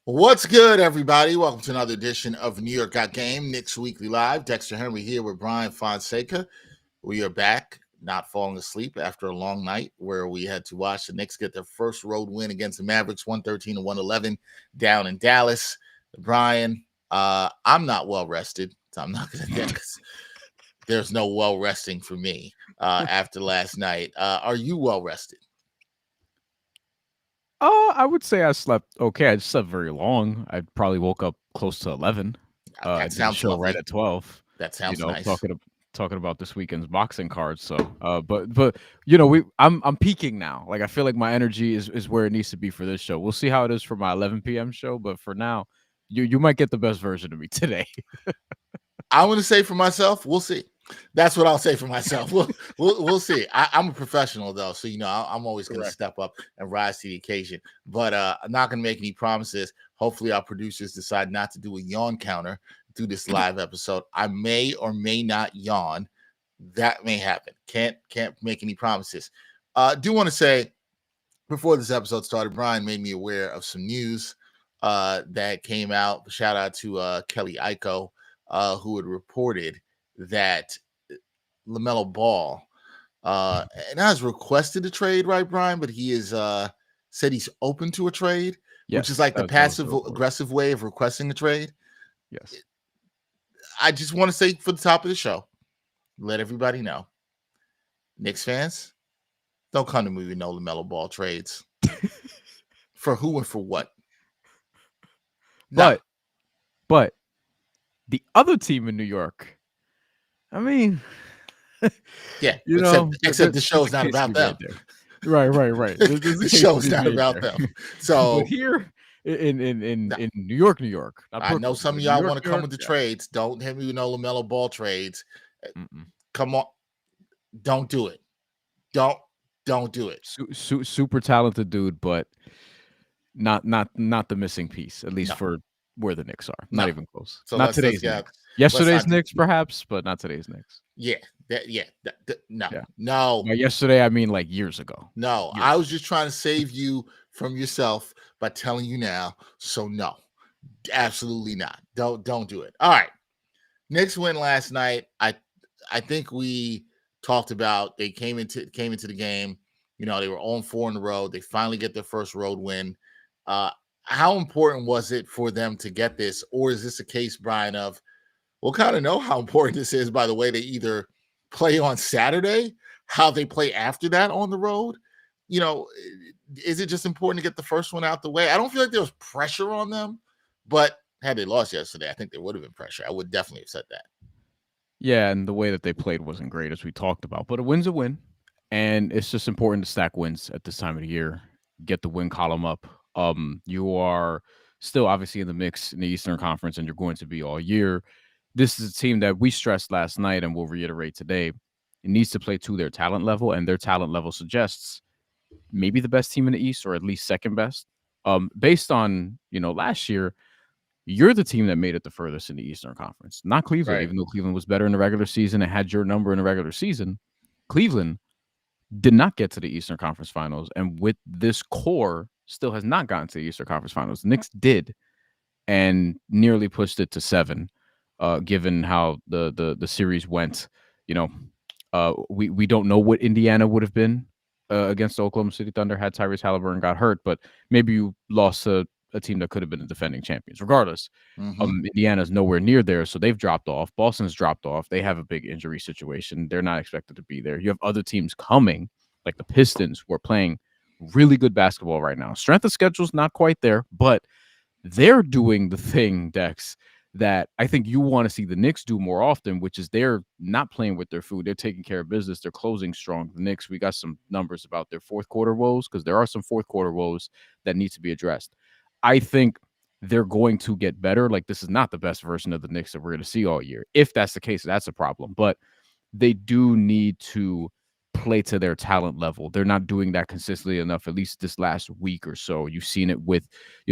What's good, everybody? Welcome to another edition of New York Got Game, Knicks Weekly Live. Dexter Henry here with Bryan Fonseca. We are back, not falling asleep after a long night where we had to watch the Knicks get their first road win against the Mavericks, 113-111 down in Dallas. Bryan, I'm not well rested, so I'm not going to think there's no well resting for me after last night. Are you well rested? I would say I slept okay. I just slept very long. I probably woke up close to 11. I That did the sounds show right lovely. at 12. That sounds nice. Talking about this weekend's boxing cards. So, but I'm peaking now. Like I feel like my energy is where it needs to be for this show. We'll see how it is for my 11 p.m. show, but for now, you might get the best version of me today. I'm going to say for myself, we'll see. That's what I'll say for myself. We'll see. I'm a professional though, so I'm always going to step up and rise to the occasion. But I'm not going to make any promises. Hopefully, our producers decide not to do a yawn counter through this live episode. I may or may not yawn. That may happen. Can't make any promises. Do want to say before this episode started, Bryan made me aware of some news that came out. Shout out to Kelly Iko, who had reported that LaMelo Ball and has requested a trade, right, Bryan? But he is said he's open to a trade, which is like the passive aggressive way of requesting a trade. Yes. I just want to say for the top of the show, let everybody know, Knicks fans, don't come to me with no LaMelo Ball trades. For who and for what? No. But the other team in New York, I mean, yeah, except the show's not about them. Right. The show's not about them. So but here in New York, I know some of y'all want to come with the trades. Don't hit me with no LaMelo Ball trades. Come on, don't do it. Don't do it. Super talented dude, but not the missing piece. At least for where the Knicks are. Not even close. So not today's Knicks. Yesterday's Knicks, perhaps, but not today's Knicks. No. By yesterday, I mean like years ago. No, I was just trying to save you from yourself by telling you now. So no, absolutely not. Don't do it. All right. Knicks win last night. I think we talked about they came into the game. They were 0-4 in the road. They finally get their first road win. How important was it for them to get this? Or is this a case, Bryan, of we'll kind of know how important this is by the way they either play on Saturday, how they play after that on the road? Is it just important to get the first one out the way? I don't feel like there was pressure on them, but had they lost yesterday, I think there would have been pressure. I would definitely have said that. Yeah, and the way that they played wasn't great, as we talked about. But a win's a win, and it's just important to stack wins at this time of the year. Get the win column up. You are still obviously in the mix in the Eastern Conference, and you're going to be all year. This is a team that we stressed last night and we'll reiterate today. It needs to play to their talent level, and their talent level suggests maybe the best team in the East, or at least second best. Based on, last year, you're the team that made it the furthest in the Eastern Conference, not Cleveland. Right. Even though Cleveland was better in the regular season and had your number in the regular season, Cleveland did not get to the Eastern Conference Finals, and with this core, still has not gotten to the Eastern Conference Finals. The Knicks did, and nearly pushed it to 7. Given how the series went, we don't know what Indiana would have been against the Oklahoma City Thunder had Tyrese Halliburton got hurt, but maybe you lost to a team that could have been the defending champions. Regardless, Indiana's nowhere near there, so they've dropped off. Boston's dropped off. They have a big injury situation. They're not expected to be there. You have other teams coming, like the Pistons, who are playing really good basketball right now. Strength of schedule's not quite there, but they're doing the thing, Dex, that I think you want to see the Knicks do more often, which is they're not playing with their food. They're taking care of business. They're closing strong. The Knicks, we got some numbers about their fourth quarter woes, because there are some fourth quarter woes that need to be addressed. I think they're going to get better. Like, this is not the best version of the Knicks that we're going to see all year. If that's the case, that's a problem. But they do need to play to their talent level. They're not doing that consistently enough, at least this last week or so. You've seen it with,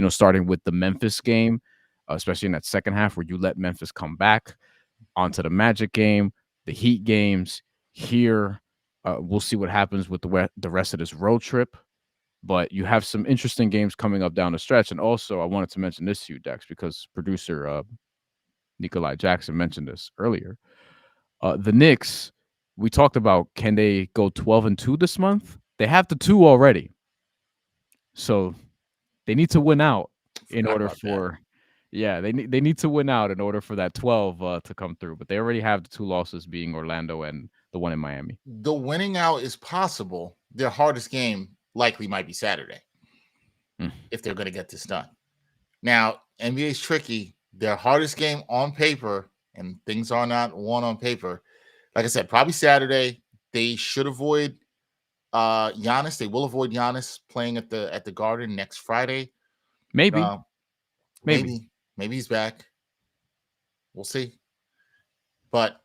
starting with the Memphis game, especially in that second half where you let Memphis come back onto the Magic game, the Heat games here. We'll see what happens with the rest of this road trip. But you have some interesting games coming up down the stretch. And also, I wanted to mention this to you, Dex, because producer Nikolai Jackson mentioned this earlier. The Knicks, we talked about, can they go 12-2 this month? They have the 2 already. So they need to win out in order for they need to win out in order for that 12 to come through. But they already have the 2 losses, being Orlando and the one in Miami. The winning out is possible. Their hardest game likely might be Saturday if they're going to get this done. Now, NBA is tricky. Their hardest game on paper, and things are not won on paper. Like I said, probably Saturday. They should avoid Giannis. They will avoid Giannis playing at the Garden next Friday. Maybe he's back. We'll see. But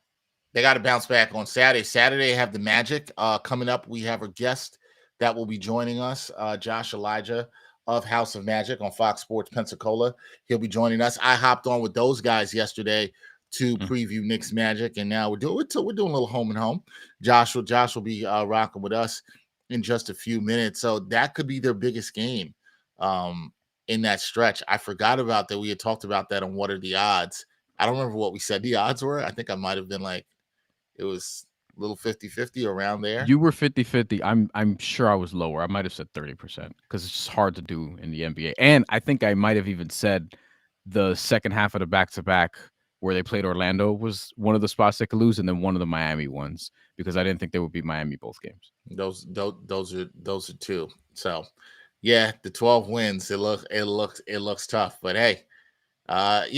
they got to bounce back on Saturday. Saturday, have the Magic coming up. We have a guest that will be joining us, Josh Elijah of House of Magic on Fox Sports Pensacola. He'll be joining us. I hopped on with those guys yesterday to preview Knicks Magic, and now we're doing a little home and home. Josh will be rocking with us in just a few minutes. So that could be their biggest game in that stretch. I forgot about that. We had talked about that on What Are the Odds. I don't remember what we said the odds were. I think I might have been like, it was a little 50-50 around there. You were 50-50. I'm sure I was lower. I might have said 30% because it's just hard to do in the NBA. And I think I might have even said the second half of the back-to-back where they played Orlando was one of the spots they could lose, and then one of the Miami ones, because I didn't think they would be Miami both games. Those are 2. So yeah, the 12 wins. It looks tough, but hey, that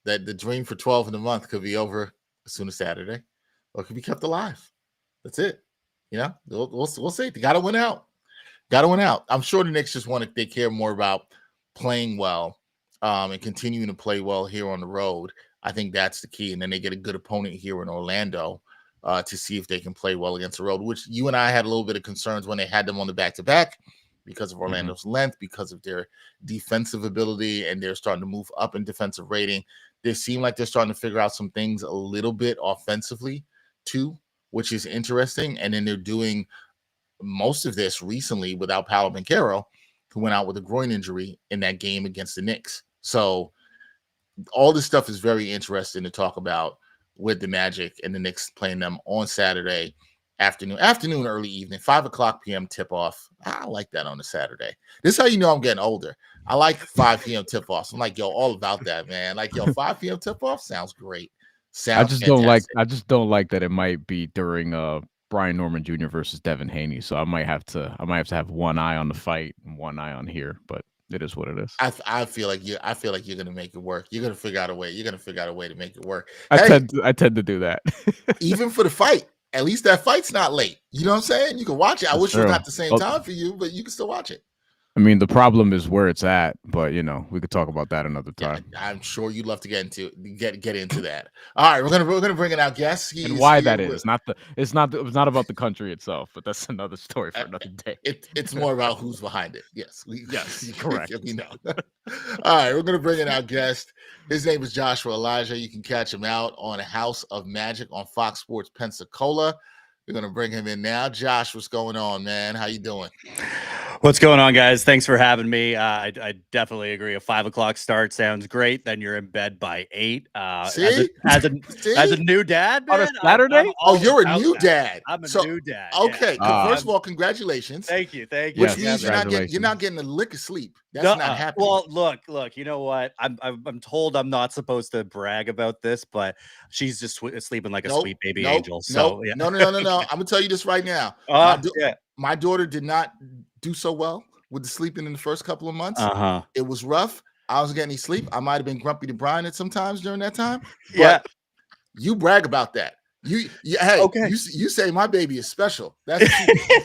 the dream for 12 in the month could be over as soon as Saturday, or it could be kept alive. That's it. We'll see. They got to win out. I'm sure the Knicks just they care more about playing well and continuing to play well here on the road. I think that's the key. And then they get a good opponent here in Orlando to see if they can play well against the road, which you and I had a little bit of concerns when they had them on the back-to-back because of Orlando's length, because of their defensive ability, and they're starting to move up in defensive rating. They seem like they're starting to figure out some things a little bit offensively too, which is interesting. And then they're doing most of this recently without Paolo Banchero, who went out with a groin injury in that game against the Knicks. So all this stuff is very interesting to talk about with the Magic and the Knicks playing them on Saturday afternoon, early evening, 5:00 p.m. tip-off. I like that on a Saturday. This is how you know I'm getting older. I like 5 p.m. tip-offs. I'm like, all about that, man. Like, 5 p.m. tip-off sounds great. I just don't like that it might be during Brian Norman Jr. versus Devin Haney. So I might have to have one eye on the fight and one eye on here, but it is what it is. I feel like you're gonna make it work. You're gonna figure out a way. You're gonna figure out a way to make it work. I tend to do that. Even for the fight, at least that fight's not late. You know what I'm saying? You can watch it. I wish it was not the same time for you, but you can still watch it. I mean, the problem is where it's at, but we could talk about that another time. Yeah, I'm sure you'd love to get into that. All right, we're gonna bring in our guest. And why that is it's not about the country itself, but that's another story for another day. It's more about who's behind it. Yes, correct. We know. All right, we're gonna bring in our guest. His name is Joshua Elijah. You can catch him out on House of Magic on Fox Sports Pensacola. We're gonna bring him in now. Josh, what's going on, man? How you doing? What's going on, guys? Thanks for having me. I definitely agree. A 5:00 start sounds great. Then you're in bed by 8. As a new dad, man, on a Saturday. You're a new dad. I'm a new dad. Okay. First of all, congratulations. Thank you. Which means you're not getting a lick of sleep. That's not happening. Well, look. You know what? I'm told I'm not supposed to brag about this, but she's just sleeping like a sweet baby angel. So yeah. No. I'm gonna tell you this right now. My daughter did not do so well with the sleeping in the first couple of months. It was rough. I wasn't getting any sleep. I might have been grumpy to Bryan at sometimes during that time. But you brag about that. You say my baby is special. That's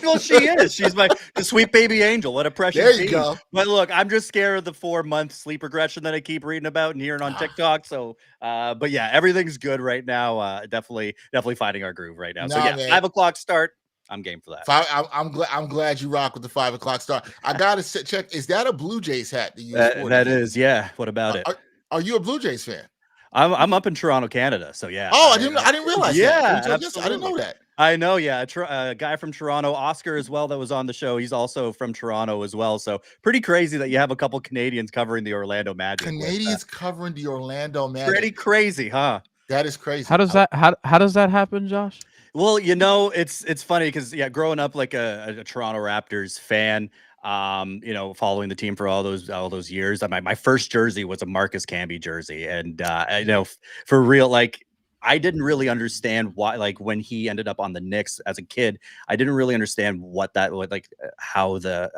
well, she is. She's the sweet baby angel. What a precious there you go. But look, I'm just scared of the 4-month sleep regression that I keep reading about and hearing on TikTok. So, but yeah, everything's good right now. Definitely finding our groove right now. So yeah, man. 5:00 start. I'm game for that. I'm glad you rock with the 5:00 start. I gotta check. Is that a Blue Jays hat that you? That is, yeah. What about it? Are you a Blue Jays fan? I'm up in Toronto, Canada. So yeah. Oh, I didn't realize. Yeah, that. I didn't know that. I know, yeah. A guy from Toronto, Oscar as well, that was on the show. He's also from Toronto as well. So pretty crazy that you have a couple Canadians covering the Orlando Magic. Canadians covering the Orlando Magic. Pretty crazy, huh? That is crazy. How does that happen, Josh? Well, it's funny because growing up like a Toronto Raptors fan, following the team for all those years. My first jersey was a Marcus Camby jersey, and for real, like I didn't really understand why, like when he ended up on the Knicks as a kid, I didn't really understand what that would like, how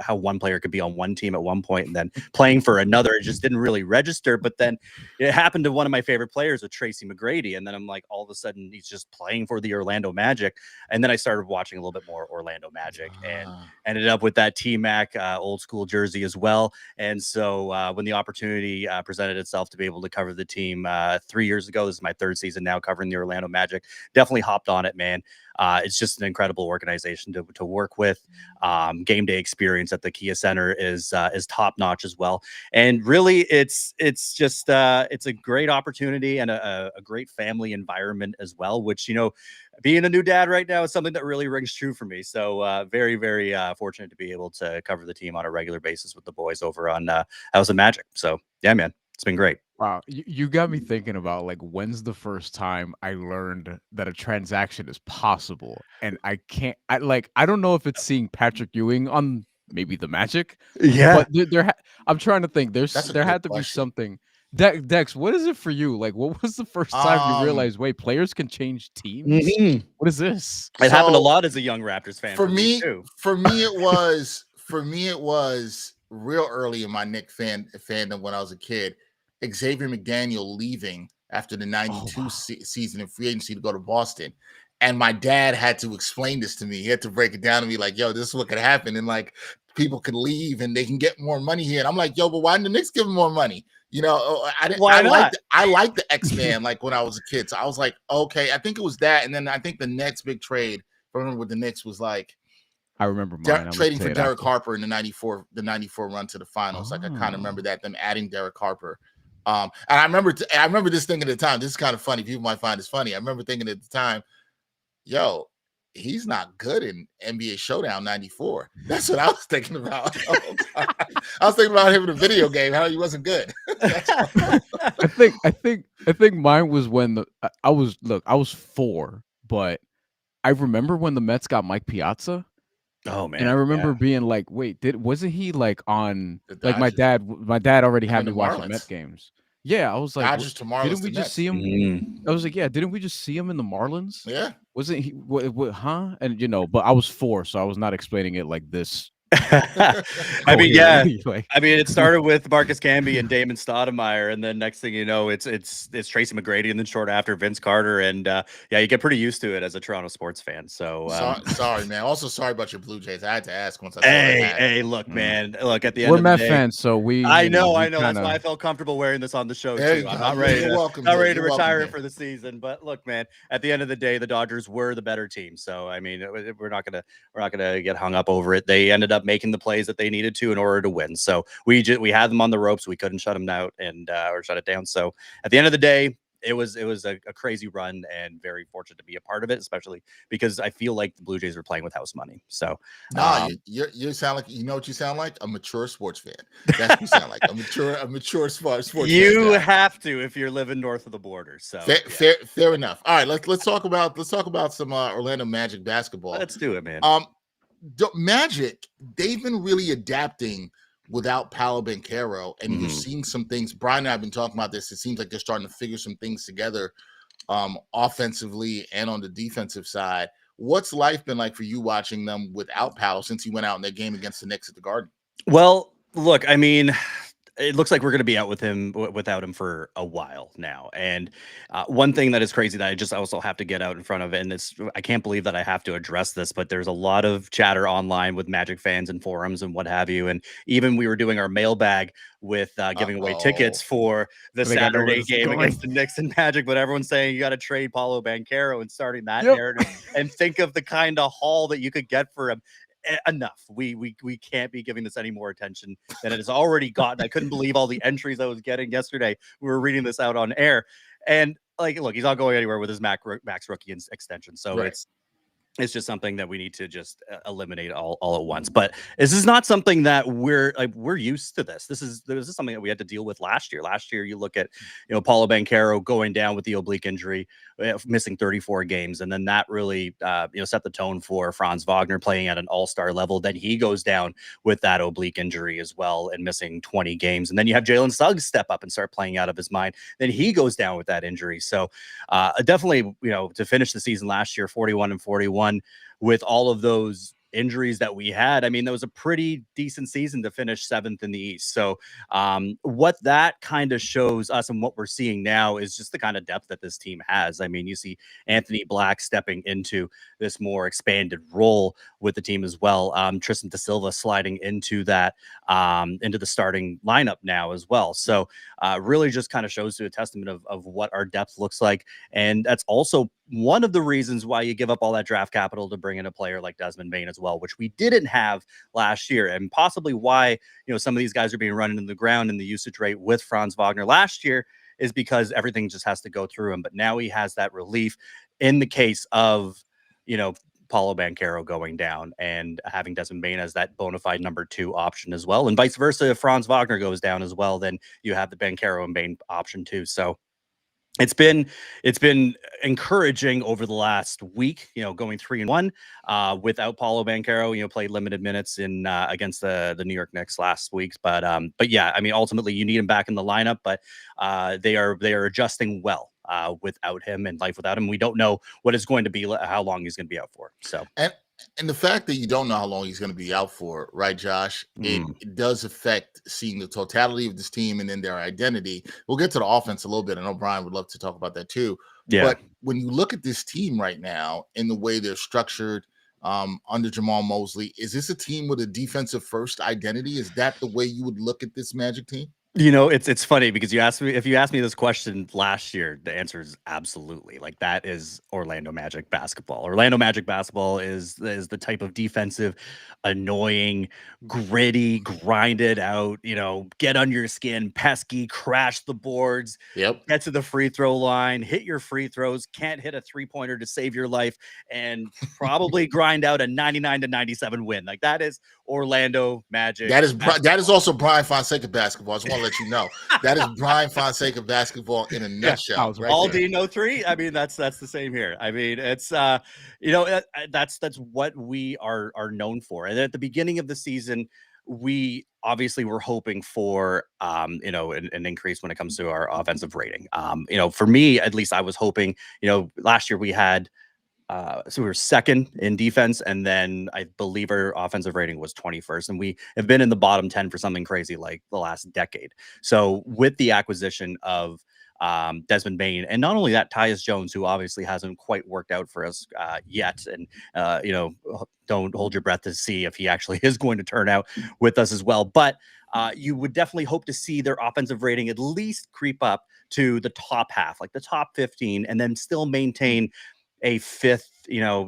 one player could be on one team at one point and then playing for another. It just didn't really register. But then it happened to one of my favorite players with Tracy McGrady. And then I'm like, all of a sudden he's just playing for the Orlando Magic. And then I started watching a little bit more Orlando Magic and ended up with that T-Mac old school jersey as well. And so when the opportunity presented itself to be able to cover the team 3 years ago, this is my third season now covering the Orlando Magic, definitely hopped on it, man. It's just an incredible organization to work with. Game day experience at the Kia Center is top notch as well. And really, it's just it's a great opportunity and a great family environment as well. Which being a new dad right now is something that really rings true for me. So very very fortunate to be able to cover the team on a regular basis with the boys over on House of Magic. So yeah, man, it's been great. Wow, you got me thinking about like when's the first time I learned that a transaction is possible, and I don't know if it's seeing Patrick Ewing on maybe the Magic, Yeah, but I'm trying to think. There had to be something. Dex, what is it for you? Like, what was the first time you realized, wait, players can change teams? Mm-hmm. What is this? It happened a lot as a young Raptors fan. For me, it was real early in my Knicks fandom when I was a kid. Xavier McDaniel leaving after the 92 season in free agency to go to Boston. And my dad had to explain this to me. He had to break it down to me like, yo, this is what could happen. And like people could leave and they can get more money here. And I'm like, yo, but why didn't the Knicks give him more money? I liked the X-Man like when I was a kid. So I was like, okay, I think it was that. And then I think the next big trade, if I remember what the Knicks was like, I remember mine. Trading for Derek Harper in the 94 run to the finals. Like I kind of remember that, them adding Derek Harper. And I remember this thinking at the time, this is kind of funny. People might find this funny. I remember thinking at the time, yo, he's not good in NBA Showdown 94. That's what I was thinking about. I was thinking about him in a video game, how he wasn't good. I think mine was when I was 4, but I remember when the Mets got Mike Piazza. Oh man! And I remember being like, "Wait, wasn't he like on like my dad already had me watching Met games?" Yeah, I was like, "Didn't we just see him?" I was like, "Yeah, didn't we just see him in the Marlins?" Yeah, wasn't he? Huh? And but I was 4, so I was not explaining it like this. I mean, yeah. I mean, it started with Marcus Camby and Damon Stoudemire, and then next thing you know, it's Tracy McGrady, and then short after Vince Carter, and you get pretty used to it as a Toronto sports fan. So sorry, man. Also, sorry about your Blue Jays. I had to ask once. Look, man. Look, at the end we're of the Met day, fans, so I know. That's why I felt comfortable wearing this on the show too. I'm not ready to retire it for the season, but look, man. At the end of the day, the Dodgers were the better team. So I mean, we're not gonna get hung up over it. They ended up making the plays that they needed to in order to win. So we had them on the ropes. We couldn't shut them out or shut it down. So at the end of the day, it was a crazy run and very fortunate to be a part of it, especially because I feel like the Blue Jays were playing with house money. So you sound like, you know what you sound like? A mature sports fan. That's what you sound like. A mature sports fan. You have to if you're living north of the border. So fair enough. All right, let's talk about some Orlando Magic basketball. Let's do it, man. The Magic, they've been really adapting without Paolo Banchero, and you're seeing some things. Bryan and I have been talking about this. It seems like they're starting to figure some things together offensively and on the defensive side. What's life been like for you watching them without Paolo since he went out in their game against the Knicks at the Garden? Well, look, I mean, it looks like we're going to be out without him for a while now. And one thing that is crazy that I just also have to get out in front of, and I can't believe that I have to address this, but there's a lot of chatter online with Magic fans and forums and what have you. And even we were doing our mailbag with giving away tickets for the Saturday game against the Knicks and Magic, but everyone's saying you got to trade Paolo Banchero and starting that narrative and think of the kind of haul that you could get for him. Enough. We can't be giving this any more attention than it has already gotten. I couldn't believe all the entries I was getting yesterday. We were reading this out on air, and like, look, he's not going anywhere with his max rookie extension. So It's just something that we need to just eliminate all at once. But this is not something that we're used to this. This is something that we had to deal with last year. Last year, you look at, Paolo Banchero going down with the oblique injury, missing 34 games. And then that really, set the tone for Franz Wagner playing at an all-star level. Then he goes down with that oblique injury as well and missing 20 games. And then you have Jalen Suggs step up and start playing out of his mind. Then he goes down with that injury. So definitely, to finish the season last year, 41-41, with all of those injuries that we had. I mean, that was a pretty decent season to finish 7th in the East. So what that kind of shows us and what we're seeing now is just the kind of depth that this team has. I mean, you see Anthony Black stepping into this more expanded role with the team as well. Tristan Da Silva sliding into that, into the starting lineup now as well. So really just kind of shows to a testament of what our depth looks like. And that's also one of the reasons why you give up all that draft capital to bring in a player like Desmond Bane as well, which we didn't have last year, and possibly why some of these guys are being run into the ground in the usage rate with Franz Wagner last year is because everything just has to go through him. But now he has that relief in the case of Paolo Banchero going down and having Desmond Bane as that bona fide number 2 option as well, and vice versa. If Franz Wagner goes down as well, then you have the Banchero and Bane option too. So it's been encouraging over the last week, going 3-1 without Paolo Banchero. Played limited minutes in against the New York Knicks last week, but yeah, I mean, ultimately you need him back in the lineup, but they are adjusting well without him, and life without him. We don't know what it's going to be, how long he's going to be out for. So and the fact that you don't know how long he's going to be out for, right, Josh, it does affect seeing the totality of this team and then their identity. We'll get to the offense a little bit. I know Bryan would love to talk about that too. Yeah. But when you look at this team right now and the way they're structured under Jamal Mosley, is this a team with a defensive first identity? Is that the way you would look at this Magic team? It's funny because if you asked me this question last year, the answer is absolutely. Like, that is Orlando Magic basketball. Orlando Magic basketball is the type of defensive, annoying, gritty, grinded out, get under your skin, pesky, crash the boards, get to the free throw line, hit your free throws, can't hit a 3-pointer to save your life, and probably grind out a 99-97 win. Like, that is Orlando Magic. That is also Bryan Fonseca basketball. I just want to let you know that is Bryan Fonseca basketball in a nutshell. Yeah, all Dino 3. I mean, that's the same here. I mean, it's that's what we are known for. And at the beginning of the season, we obviously were hoping for an increase when it comes to our offensive rating. For me, at least, I was hoping. Last year we had. So we were second in defense, and then I believe our offensive rating was 21st, and we have been in the bottom 10 for something crazy like the last decade. So with the acquisition of Desmond Bane, and not only that, Tyus Jones, who obviously hasn't quite worked out for us yet, and don't hold your breath to see if he actually is going to turn out with us as well. But you would definitely hope to see their offensive rating at least creep up to the top half, like the top 15, and then still maintain a 5th,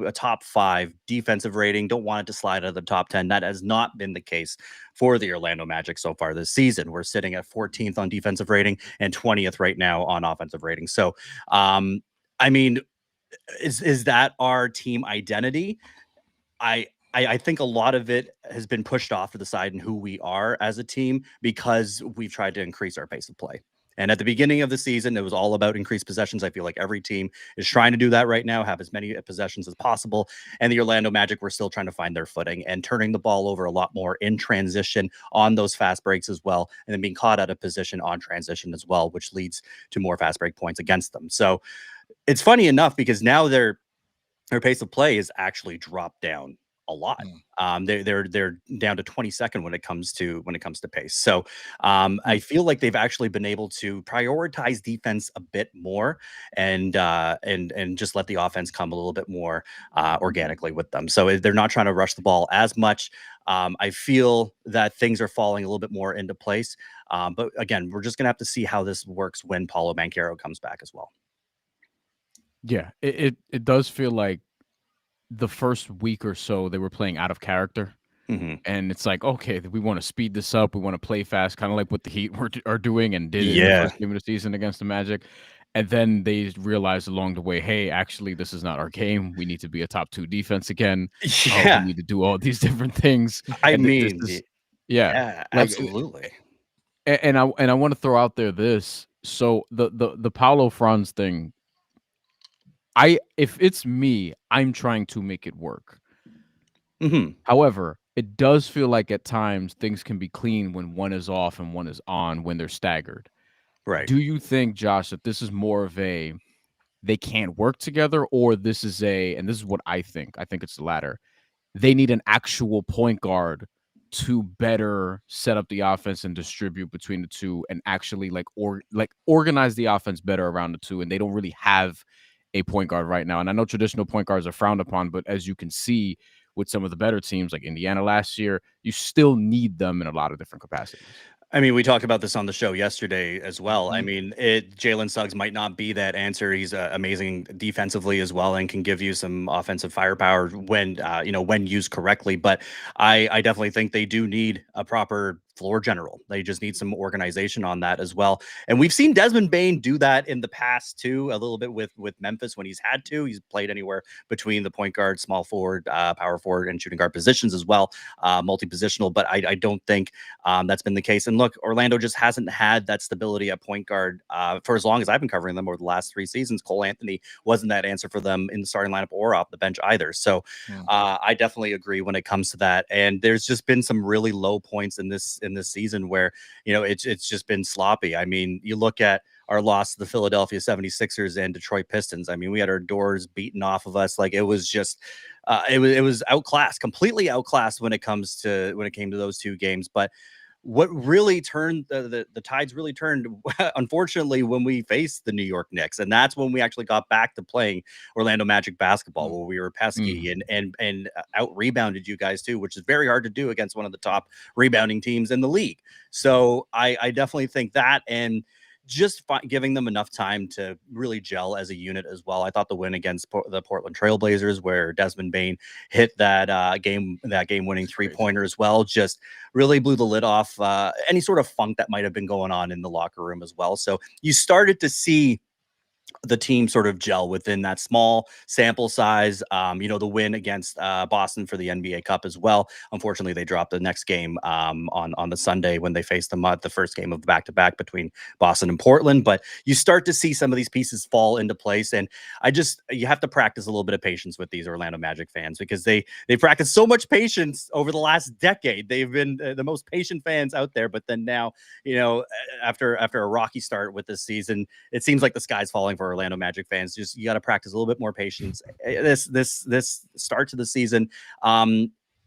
a top 5 defensive rating. Don't want it to slide out of the top 10. That has not been the case for the Orlando Magic so far this season. We're sitting at 14th on defensive rating and 20th right now on offensive rating. So, I mean, is that our team identity? I think a lot of it has been pushed off to the side in who we are as a team because we've tried to increase our pace of play. And at the beginning of the season, it was all about increased possessions. I feel like every team is trying to do that right now, have as many possessions as possible. And the Orlando Magic were still trying to find their footing and turning the ball over a lot more in transition on those fast breaks as well, and then being caught out of position on transition as well, which leads to more fast break points against them. So it's funny enough because now their pace of play is actually dropped down a lot. They're down to 22nd when it comes to pace. So I feel like they've actually been able to prioritize defense a bit more and just let the offense come a little bit more organically with them. So they're not trying to rush the ball as much. I feel that things are falling a little bit more into place. But again, we're just gonna have to see how this works when Paolo Banchero comes back as well. Yeah, it does feel like the first week or so they were playing out of character, and it's like, okay, we want to speed this up, we want to play fast, kind of like what the Heat are doing and did in the first game of the season against the Magic. And then they realized along the way, hey, actually, this is not our game. We need to be a top 2 defense again. Yeah. We need to do all these different things. I mean, yeah, like, absolutely. And I want to throw out there this. So the Paulo Franz thing, if it's me, I'm trying to make it work. However, it does feel like at times things can be clean when one is off and one is on when they're staggered. Right. Do you think, Josh, that this is more of a they can't work together, or this is and this is what I think it's the latter. They need an actual point guard to better set up the offense and distribute between the two and actually organize the offense better around the two. And they don't really have a point guard right now. And I know traditional point guards are frowned upon, but as you can see with some of the better teams like Indiana last year, you still need them in a lot of different capacities. I mean, we talked about this on the show yesterday as well. I mean, Jalen Suggs might not be that answer. He's amazing defensively as well and can give you some offensive firepower when when used correctly. But I definitely think they do need a proper floor general. They just need some organization on that as well. And we've seen Desmond Bane do that in the past too, a little bit with Memphis when he's had to. He's played anywhere between the point guard, small forward, power forward, and shooting guard positions as well, multi-positional. But I don't think that's been the case. And look, Orlando just hasn't had that stability at point guard for as long as I've been covering them over the last 3 seasons. Karl-Anthony wasn't that answer for them in the starting lineup or off the bench either. So I definitely agree when it comes to that. And there's just been some really low points in this season where, it's just been sloppy. I mean, you look at our loss to the Philadelphia 76ers and Detroit Pistons. I mean, we had our doors beaten off of us. Like it was just, it was outclassed, completely outclassed when it came to those 2 games. But what really turned the tides really turned, unfortunately, when we faced the New York Knicks, and that's when we actually got back to playing Orlando Magic basketball, where we were pesky and out rebounded you guys too, which is very hard to do against one of the top rebounding teams in the league. So I definitely think that, and just giving them enough time to really gel as a unit as well. I thought the win against the Portland Trailblazers, where Desmond Bane hit that game-winning 3-pointer as well, just really blew the lid off any sort of funk that might have been going on in the locker room as well. So you started to see the team sort of gel within that small sample size. The win against Boston for the NBA Cup as well. Unfortunately, they dropped the next game on the Sunday when they faced them at the first game of the back-to-back between Boston and Portland. But you start to see some of these pieces fall into place, and you have to practice a little bit of patience with these Orlando Magic fans, because they practiced so much patience over the last decade. They've been the most patient fans out there, but then now, after a rocky start with this season, it seems like the sky's falling for Orlando Magic fans. Just, you got to practice a little bit more patience. This start to the season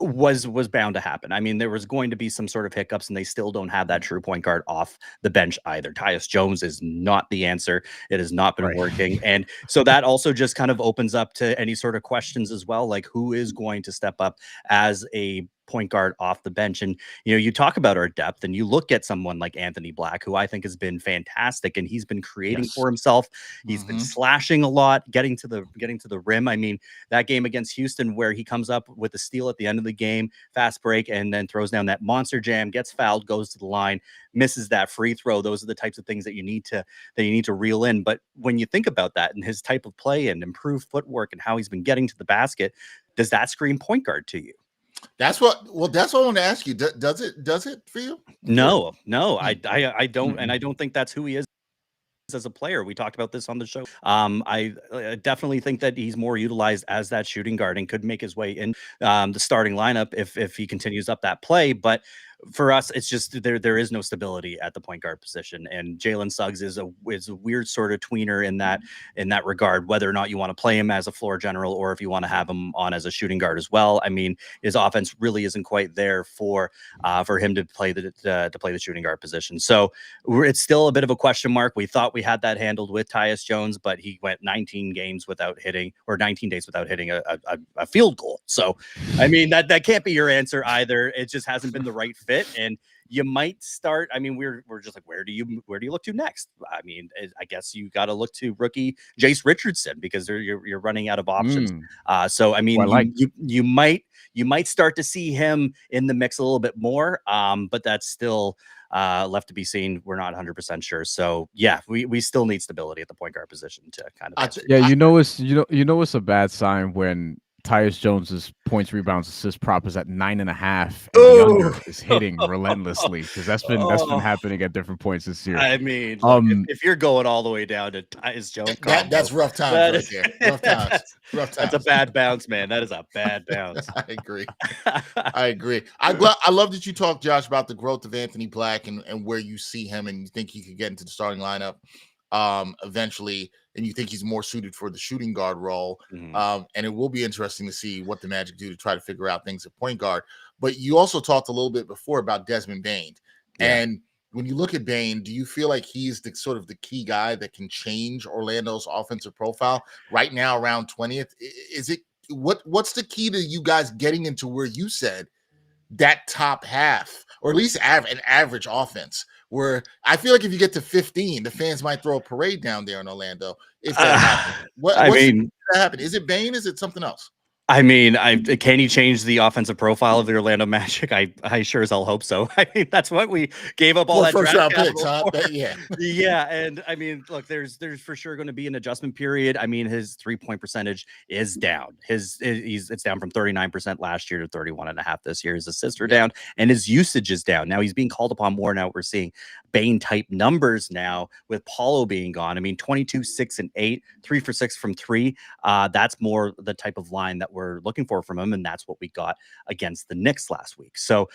was bound to happen. I mean, there was going to be some sort of hiccups, and they still don't have that true point guard off the bench either. Tyus Jones is not the answer. It has not been working. And so that also just kind of opens up to any sort of questions as well, like who is going to step up as a point guard off the bench. And you talk about our depth, and you look at someone like Anthony Black, who I think has been fantastic, and he's been creating for himself. He's been slashing a lot, getting to the rim. I mean, that game against Houston, where he comes up with a steal at the end of the game, fast break, and then throws down that monster jam, gets fouled, goes to the line, misses that free throw. Those are the types of things that you need to reel in. But when you think about that and his type of play and improved footwork and how he's been getting to the basket, does that scream point guard to you? That's what I want to ask you. Does it for you? No, I don't. And I don't think that's who he is as a player. We talked about this on the show. I definitely think that he's more utilized as that shooting guard and could make his way in the starting lineup if he continues up that play. But for us, it's just there is no stability at the point guard position, and Jalen Suggs is a weird sort of tweener in that regard. Whether or not you want to play him as a floor general or if you want to have him on as a shooting guard as well. I mean, his offense really isn't quite there for him to play the shooting guard position. So it's still a bit of a question mark. We thought we had that handled with Tyus Jones, but he went 19 days without hitting a field goal. So I mean, that can't be your answer either. It just hasn't been the right fit. And you might start. I mean, we're just like, where do you look to next? I mean, I guess you got to look to rookie Jace Richardson because you're running out of options. So I mean, you might start to see him in the mix a little bit more, but that's still left to be seen. We're not 100% sure. So yeah, we still need stability at the point guard position to kind of answer. Yeah, it's a bad sign when Tyus Jones's points, rebounds, assist prop is at 9.5, and the under is hitting relentlessly because that's been happening at different points this year. I mean, look, if you're going all the way down to Tyus Jones, that's rough times right there. Rough times. Rough times. That's a bad bounce, man. That is a bad bounce. I agree. I love that you talked, Josh, about the growth of Anthony Black and where you see him and you think he could get into the starting lineup eventually, and you think he's more suited for the shooting guard role. And it will be interesting to see what the Magic do to try to figure out things at point guard. But you also talked a little bit before about Desmond Bane. And when you look at Bane, do you feel like he's the sort of the key guy that can change Orlando's offensive profile right now around 20th? Is it what's the key to you guys getting into where you said that top half, or at least an average offense, where I feel like if you get to 15, the fans might throw a parade down there in Orlando if that happens. What's that happen? Is it Bane? Is it something else? I mean, can he change the offensive profile of the Orlando Magic? I sure as hell hope so. I mean, that's what we gave up all that first round picks, huh? Yeah, and I mean, look, there's for sure going to be an adjustment period. I mean, his 3-point percentage is down. It's down from 39% last year to 31.5% this year. His assists are down, and his usage is down. Now he's being called upon more. Now we're seeing Bane type numbers now with Paulo being gone. I mean, 22, 6, and 8, 3 for 6 from 3. That's more the type of line that we're looking for from him, and that's what we got against the Knicks last week. So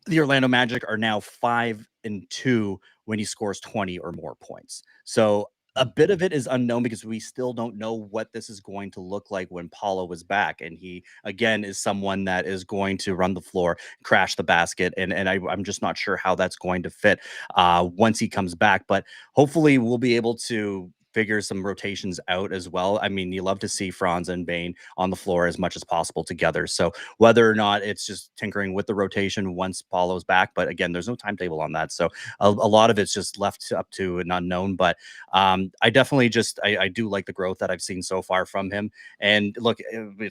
the Orlando Magic are now 5-2 when he scores 20 or more points. So a bit of it is unknown because we still don't know what this is going to look like when Paulo is back. And he, again, is someone that is going to run the floor, crash the basket. And I'm just not sure how that's going to fit once he comes back. But hopefully we'll be able to figure some rotations out as well. I mean, you love to see Franz and Bane on the floor as much as possible together. So whether or not it's just tinkering with the rotation once Paulo's back, but again, there's no timetable on that. So a lot of it's just left up to an unknown. But I definitely I do like the growth that I've seen so far from him. And look,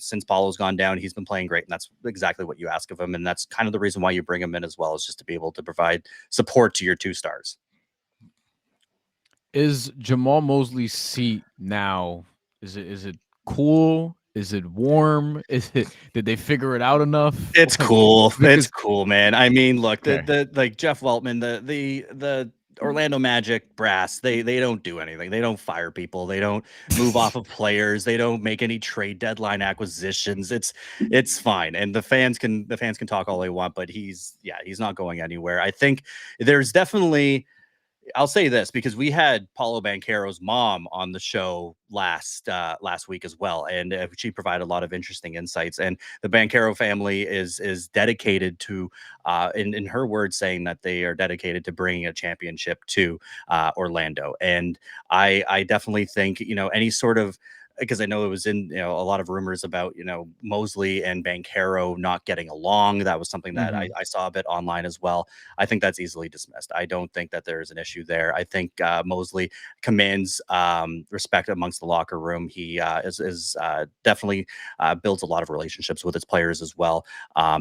since Paulo's gone down, he's been playing great. And that's exactly what you ask of him. And that's kind of the reason why you bring him in as well, is just to be able to provide support to your 2 stars. Is Jamal Mosley's seat now? Is it cool? Is it warm? Did they figure it out enough? It's cool. It's cool, man. I mean, look, the like Jeff Weltman, the Orlando Magic brass, they don't do anything. They don't fire people. They don't move off of players. They don't make any trade deadline acquisitions. It's fine. And the fans can talk all they want, but he's not going anywhere. I think there's definitely, I'll say this because we had Paolo Banchero's mom on the show last week as well, and she provided a lot of interesting insights. And the Banchero family is dedicated to, in her words, saying that they are dedicated to bringing a championship to Orlando. And I definitely think, any sort of, because I know it was in a lot of rumors about Mosley and Banchero not getting along. That was something that I saw a bit online as well. I think that's easily dismissed. I don't think that there is an issue there. I think Mosley commands respect amongst the locker room. He is definitely builds a lot of relationships with his players as well.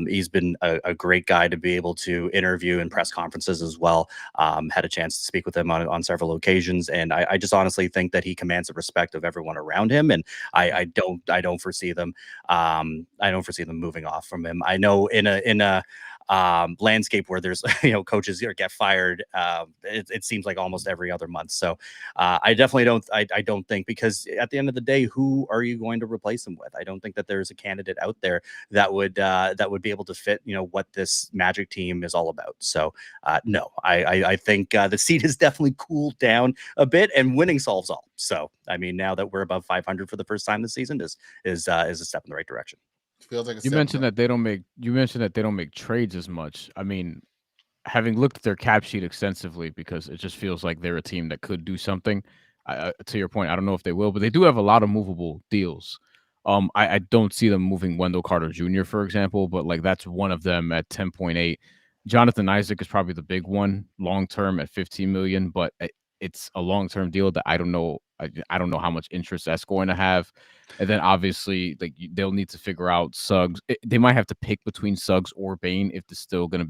He's been a great guy to be able to interview in press conferences as well. Had a chance to speak with him on several occasions, and I just honestly think that he commands the respect of everyone around him. And I don't foresee them. I don't foresee them moving off from him. I know in a landscape where there's coaches get fired, it seems like almost every other month. So I definitely don't. I don't think, because at the end of the day, who are you going to replace him with? I don't think that there's a candidate out there that would be able to fit what this Magic team is all about. So no, I think the seat has definitely cooled down a bit, and winning solves all. So I mean, now that we're above 500 for the first time this season, is a step in the right direction. Feels like you mentioned that they don't make trades as much. I mean, having looked at their cap sheet extensively, because it just feels like they're a team that could do something. To your point, I don't know if they will, but they do have a lot of movable deals. I don't see them moving Wendell Carter Jr., for example, but like that's one of them at 10.8. Jonathan Isaac is probably the big one long term at 15 million, but it's a long term deal that I don't know. I don't know how much interest that's going to have. And then obviously, like they'll need to figure out Suggs. They might have to pick between Suggs or Bane if it's still going to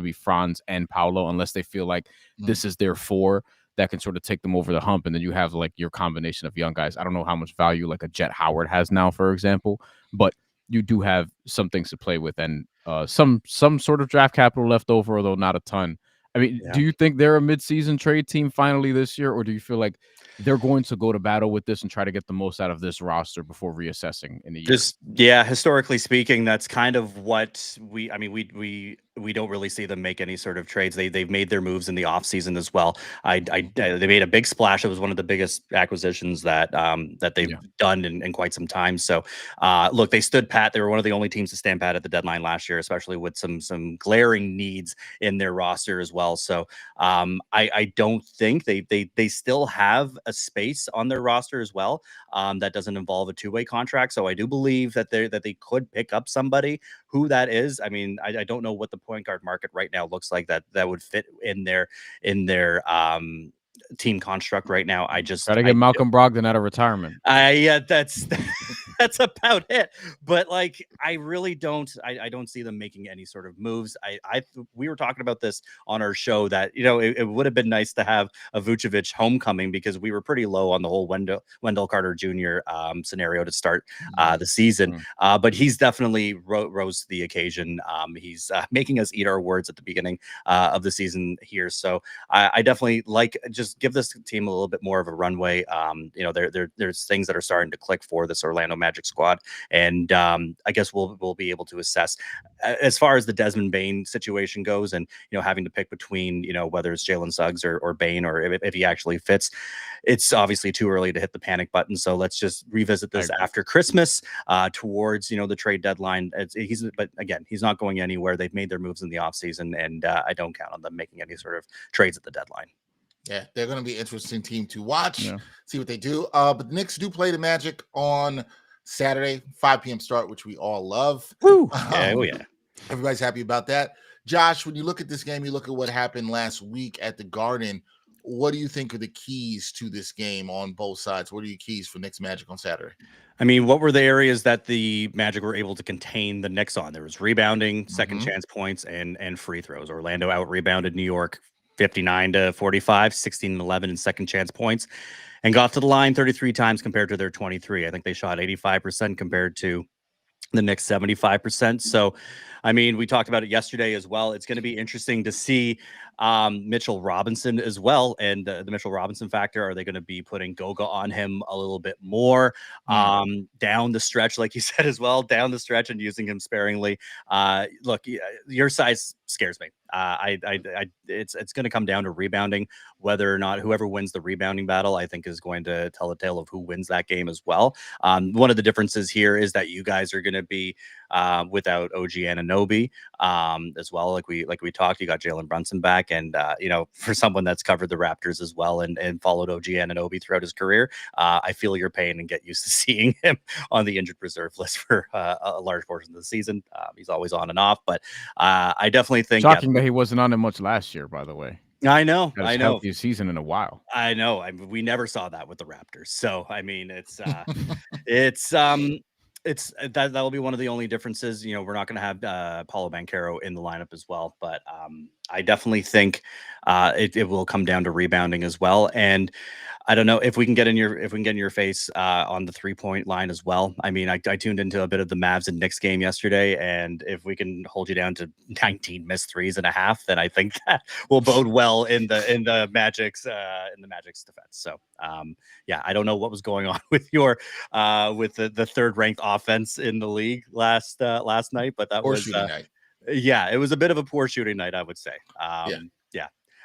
be Franz and Paolo, unless they feel like this is their four that can sort of take them over the hump. And then you have like your combination of young guys. I don't know how much value like a Jet Howard has now, for example, but you do have some things to play with and some sort of draft capital left over, although not a ton. I mean, do you think they're a midseason trade team finally this year, or do you feel like they're going to go to battle with this and try to get the most out of this roster before reassessing in a year? Historically speaking, that's kind of what we don't really see them make any sort of trades. They've made their moves in the offseason as well. They made a big splash. It was one of the biggest acquisitions that they've done in quite some time. So look, they stood pat. They were one of the only teams to stand pat at the deadline last year, especially with some glaring needs in their roster as well. So I don't think they still have a space on their roster as well that doesn't involve a two-way contract. So I do believe that they could pick up somebody. Who that is, I mean, I don't know what the point guard market right now looks like that would fit in their team construct right now. I just try to get Malcolm Brogdon out of retirement. That's about it. But like, I really don't. I don't see them making any sort of moves. We were talking about this on our show that it would have been nice to have a Vucevic homecoming because we were pretty low on the whole Wendell Carter Jr. Scenario to start the season. But he's definitely rose to the occasion. He's making us eat our words at the beginning of the season here. So I definitely just give this team a little bit more of a runway. There's things that are starting to click for this Orlando Magic squad, and I guess we'll be able to assess as far as the Desmond Bane situation goes, and having to pick between whether it's Jalen Suggs or Bane, or if he actually fits. It's obviously too early to hit the panic button, so let's just revisit this after Christmas, towards the trade deadline. But again, he's not going anywhere. They've made their moves in the offseason, and I don't count on them making any sort of trades at the deadline. Yeah, they're going to be an interesting team to watch, see what they do. But the Knicks do play the Magic on Saturday, 5 p.m. start, which we all love. Woo! Everybody's happy about that. Josh, when you look at this game, you look at what happened last week at the Garden. What do you think are the keys to this game on both sides? What are your keys for Knicks Magic on Saturday? I mean, what were the areas that the Magic were able to contain the Knicks on? There was rebounding, second chance points, and free throws. Orlando out-rebounded New York 59-45, 16-11 in second chance points, and got to the line 33 times compared to their 23. I think they shot 85% compared to the Knicks 75%. So, I mean, we talked about it yesterday as well. It's going to be interesting to see Mitchell Robinson as well, and the Mitchell Robinson factor. Are they going to be putting Goga on him a little bit more down the stretch, like you said as well, down the stretch, and using him sparingly? Look, your size scares me. It's going to come down to rebounding. Whether or not whoever wins the rebounding battle, I think, is going to tell a tale of who wins that game as well. One of the differences here is that you guys are going to be without OG Anunoby as well. Like we talked, you got Jalen Brunson back, and for someone that's covered the Raptors as well and followed OG Anunoby throughout his career, I feel your pain and get used to seeing him on the injured reserve list for a large portion of the season. He's always on and off, but I definitely think shocking that he wasn't on it much last year, by the way. I know. Healthiest season in a while. I know. We never saw that with the Raptors. So I mean, that'll be one of the only differences. We're not going to have Paulo Banchero in the lineup as well, but I definitely think it will come down to rebounding as well. And I don't know if we can get in your face on the 3-point line as well. I mean, I tuned into a bit of the Mavs and Knicks game yesterday, and if we can hold you down to 19 missed threes and a half, then I think that will bode well in the Magic's defense. So I don't know what was going on with with the third ranked offense in the league last night, but that was night. Yeah, it was a bit of a poor shooting night, I would say.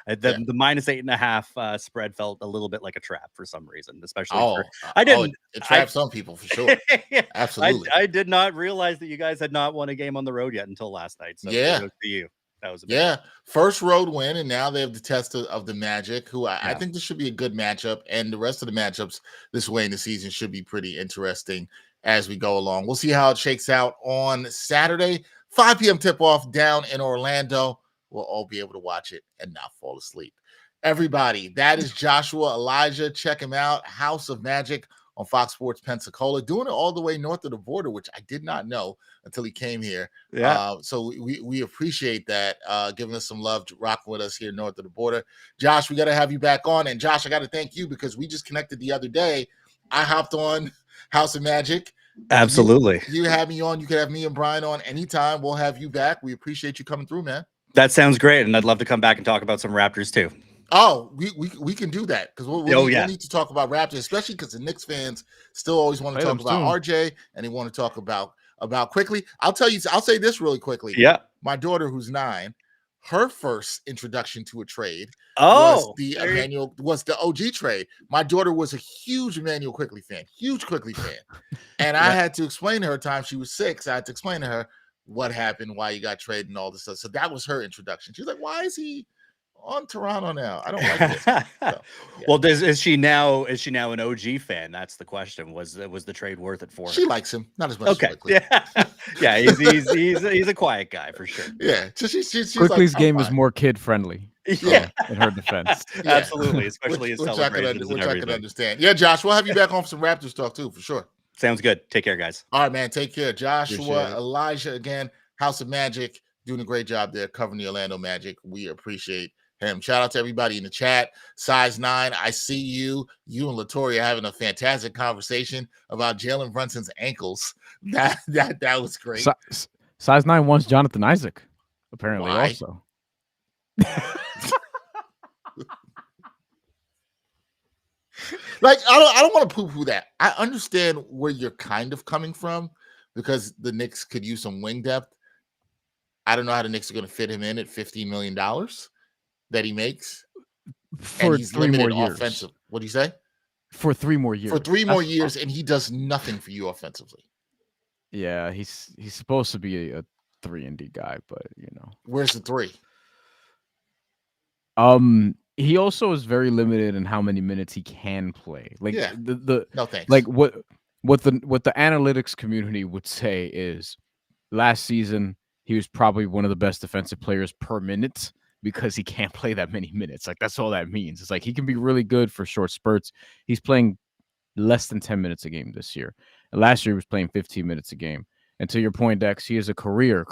The -8.5 spread felt a little bit like a trap for some reason, especially it trapped some people for sure. Absolutely. I did not realize that you guys had not won a game on the road yet until last night. So kudos to you. That was first road win, and now they have the test of the Magic, who I think this should be a good matchup, and the rest of the matchups this way in the season should be pretty interesting as we go along. We'll see how it shakes out on Saturday, 5 p.m. tip-off down in Orlando. we'll all be able to watch it and not fall asleep. Everybody, that is Joshua Elijah. Check him out. House of Magic on Fox Sports Pensacola, doing it all the way north of the border, which I did not know until he came here. Yeah. So we appreciate that, giving us some love, rocking with us here north of the border. Josh, we got to have you back on. And Josh, I got to thank you because we just connected the other day. I hopped on House of Magic. Absolutely. You had me on. You could have me and Bryan on anytime. We'll have you back. We appreciate you coming through, man. That sounds great. And I'd love to come back and talk about some Raptors too. Oh, we can do that because we'll need to talk about Raptors, especially because the Knicks fans still always want to talk about RJ and they want to talk about quickly. I'll say this really quickly. Yeah. My daughter, who's 9, her first introduction to a trade was the OG trade. My daughter was a huge Emmanuel Quickley fan, and I had to explain to her time she was 6. I had to explain to her what happened, why you got traded, and all this stuff. So that was her introduction. She was like, "Why is he on Toronto now? I don't like this." So, yeah. Well, is she now an OG fan? That's the question. Was the trade worth it for her? She likes him, not as much as Quickley. Yeah, he's a quiet guy for sure. Yeah, so she's Quickley's like, game is more kid friendly. Yeah, in her defense. Absolutely, especially his celebrations which I can understand. Yeah, Josh, we'll have you back on for some Raptors talk too, for sure. Sounds good. Take care, guys. All right, man. Take care. Joshua Elijah again, House of Magic, doing a great job there covering the Orlando Magic. We appreciate him. Shout out to everybody in the chat. Size 9, I see you. You and Latoria having a fantastic conversation about Jalen Brunson's ankles. That was great. Size 9 wants Jonathan Isaac, apparently. Why? Also. Like, I don't want to poo-poo that. I understand where you're kind of coming from because the Knicks could use some wing depth. I don't know how the Knicks are going to fit him in at $15 million that he makes. For 3 more years. Offensive. What do you say? For 3 more years. For 3 more years, and he does nothing for you offensively. Yeah, he's supposed to be a 3-and-D guy, but Where's the 3? He also is very limited in how many minutes he can play. Like no thanks. Like what the analytics community would say is last season he was probably one of the best defensive players per minute because he can't play that many minutes. Like that's all that means. It's like he can be really good for short spurts. He's playing less than 10 minutes a game this year. And last year he was playing 15 minutes a game. And to your point, Dex, he is a career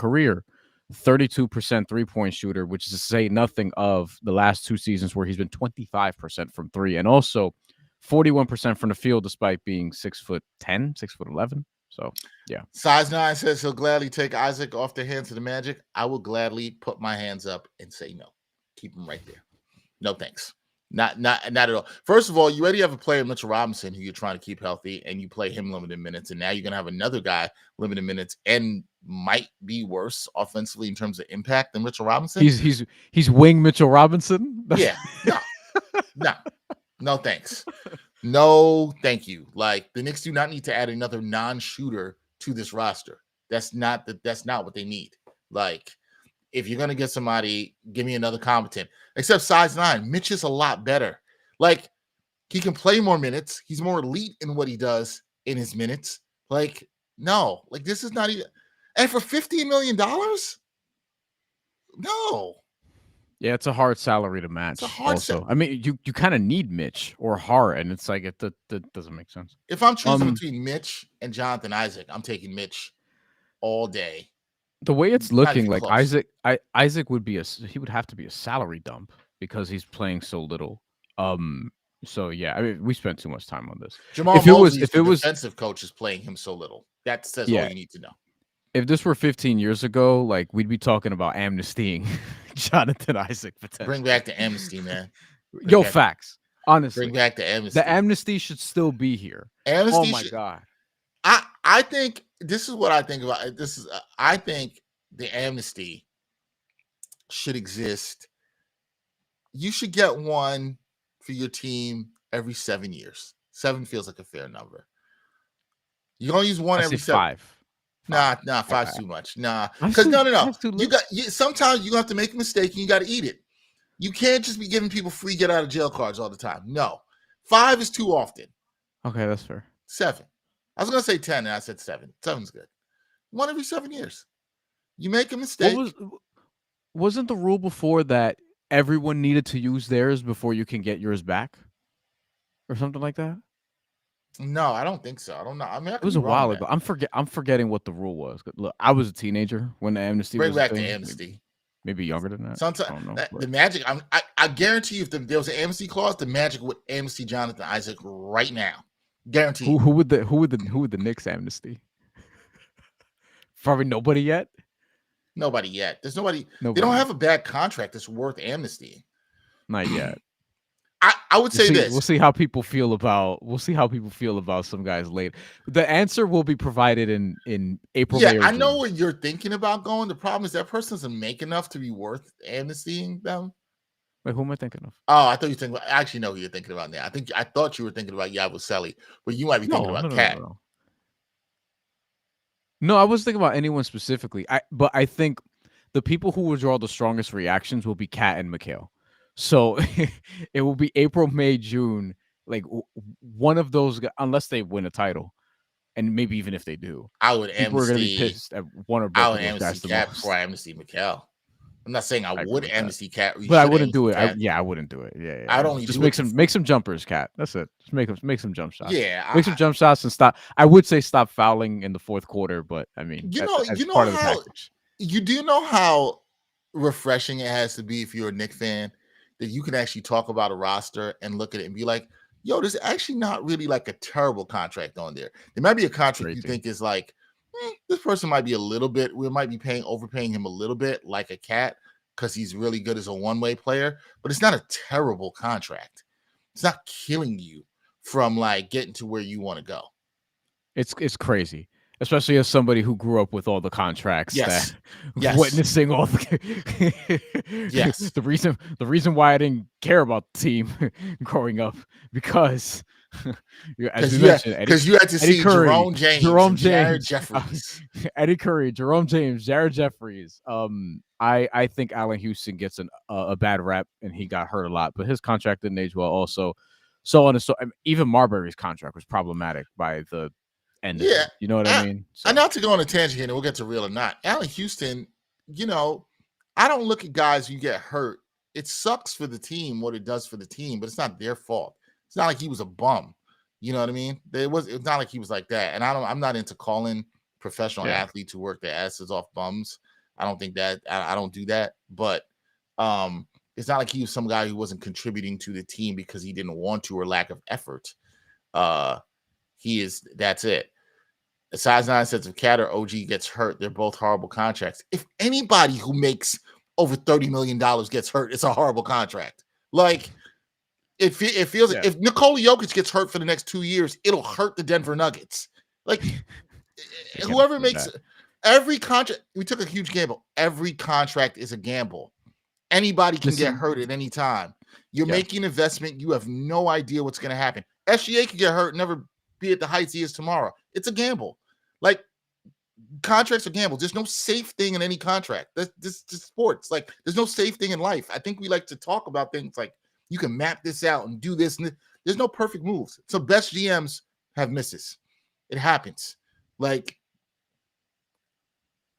32% 3-point shooter, which is to say nothing of the last 2 seasons where he's been 25% from 3 and also 41% from the field despite being 6'10", 6'11". So yeah. Size 9 says he'll gladly take Isaac off the hands of the Magic. I will gladly put my hands up and say no. Keep him right there. No thanks. Not at all. First of all, you already have a player, Mitchell Robinson, who you're trying to keep healthy, and you play him limited minutes, and now you're gonna have another guy limited minutes and might be worse offensively in terms of impact than Mitchell Robinson. He's wing Mitchell Robinson. Yeah. No thanks. No, thank you. Like the Knicks do not need to add another non-shooter to this roster. That's not what they need. Like, if you're gonna get somebody, give me another competent. Except size 9, Mitch is a lot better. Like, he can play more minutes. He's more elite in what he does in his minutes. Like, no, like this is not even. And for $15 million, no. Yeah, it's a hard salary to match. It's a hard also. I mean, you kind of need Mitch or Hart, and it's like that doesn't make sense. If I'm choosing between Mitch and Jonathan Isaac, I'm taking Mitch all day. The way it's looking, like Isaac would have to be a salary dump because he's playing so little. So yeah, I mean, we spent too much time on this. Jamal Mosley's defensive coach is playing him so little. That says all you need to know. If this were 15 years ago, like we'd be talking about amnestying Jonathan Isaac. Bring back the amnesty, man. Facts. Honestly, bring back the amnesty. The amnesty should still be here. Amnesty. Oh my god. I think this is what I think about. I think the amnesty should exist. You should get one for your team every 7 years. 7 feels like a fair number. You're gonna use one every 7. 5. Nah, 5's too much. Nah, because no. Sometimes you have to make a mistake and you got to eat it. You can't just be giving people free get out of jail cards all the time. No, 5 is too often. Okay, that's fair. 7. I was gonna say 10, and I said 7. 7's good. One every 7 years. You make a mistake. wasn't the rule before that everyone needed to use theirs before you can get yours back, or something like that? No, I don't think so. I don't know. I mean, I It could was be a wrong while there. ago. I'm forgetting what the rule was. Look, I was a teenager when the amnesty Bring was a back the thing. amnesty. Maybe younger than that. Sometimes I don't know. the Magic. I guarantee you, if there was an amnesty clause, the Magic would amnesty Jonathan Isaac right now. Guaranteed. Who would the Knicks amnesty? Probably nobody yet. Nobody yet. There's nobody. They don't have a bad contract that's worth amnesty. Not yet. I would say this. We'll see how people feel about. We'll see how people feel about some guys later. The answer will be provided in April. Yeah, May, or I know June. what you're thinking about going. The problem is that person doesn't make enough to be worth amnestying them. Wait, who am I thinking of? Oh, I thought you were thinking about. I actually know who you're thinking about now. I thought you were thinking about Yabusele, but you might be thinking about Cat. No, I was thinking about anyone specifically. But I think the people who will draw the strongest reactions will be Cat and Mikhail. So it will be April, May, June. Like one of those, unless they win a title, and maybe even if they do, I would people are going to be pissed at one or both of those guys. Cat before I amnesty Mikhail. I'm not saying I would amnesty Cat, but I wouldn't do it. I wouldn't do it. Yeah. I don't just make some jumpers, Cat. That's it. Just make some jump shots. Yeah, make some jump shots and stop. I would say stop fouling in the fourth quarter, but I mean, you know part of the how package. You do know how refreshing it has to be if you're a Knicks fan that you can actually talk about a roster and look at it and be like, yo, there's actually not really like a terrible contract on there. There might be a contract you think is like, this person might be a little bit, we might be overpaying him a little bit like a Cat because he's really good as a one-way player, but it's not a terrible contract. It's not killing you from like getting to where you want to go. It's crazy. Especially as somebody who grew up with all the contracts, yes. Witnessing all the the reason why I didn't care about the team growing up because as you mentioned, because you had to see Curry, Jerome James, Jared Jeffries, Eddie Curry, Jerome James, Jared Jeffries. I think Allen Houston gets a bad rap and he got hurt a lot, but his contract didn't age well. Also, so on and so. Even Marbury's contract was problematic by the end. Yeah, you know what I mean. And not to go on a tangent here, and we'll get to real or not. Allen Houston, I don't look at guys who get hurt. It sucks for the team what it does for the team, but it's not their fault. It's not like he was a bum. You know what I mean? It's not like he was like that. And I'm not into calling professional athletes who work their asses off bums. I don't think that I don't do that. But it's not like he was some guy who wasn't contributing to the team because he didn't want to or lack of effort. That's it. Besides 9 cents of Cat or OG gets hurt, they're both horrible contracts. If anybody who makes over $30 million gets hurt, it's a horrible contract. Like, it feels like if Nikola Jokic gets hurt for the next 2 years, it'll hurt the Denver Nuggets. Like, whoever makes every contract, we took a huge gamble. Every contract is a gamble. Anybody can get hurt at any time. You're making an investment. You have no idea what's going to happen. SGA could get hurt, never be at the heights he is tomorrow. It's a gamble. Like, contracts are gambles. There's no safe thing in any contract. This is sports. Like, there's no safe thing in life. I think we like to talk about things like you can map this out and do this. And there's no perfect moves. So best GMs have misses. It happens. Like,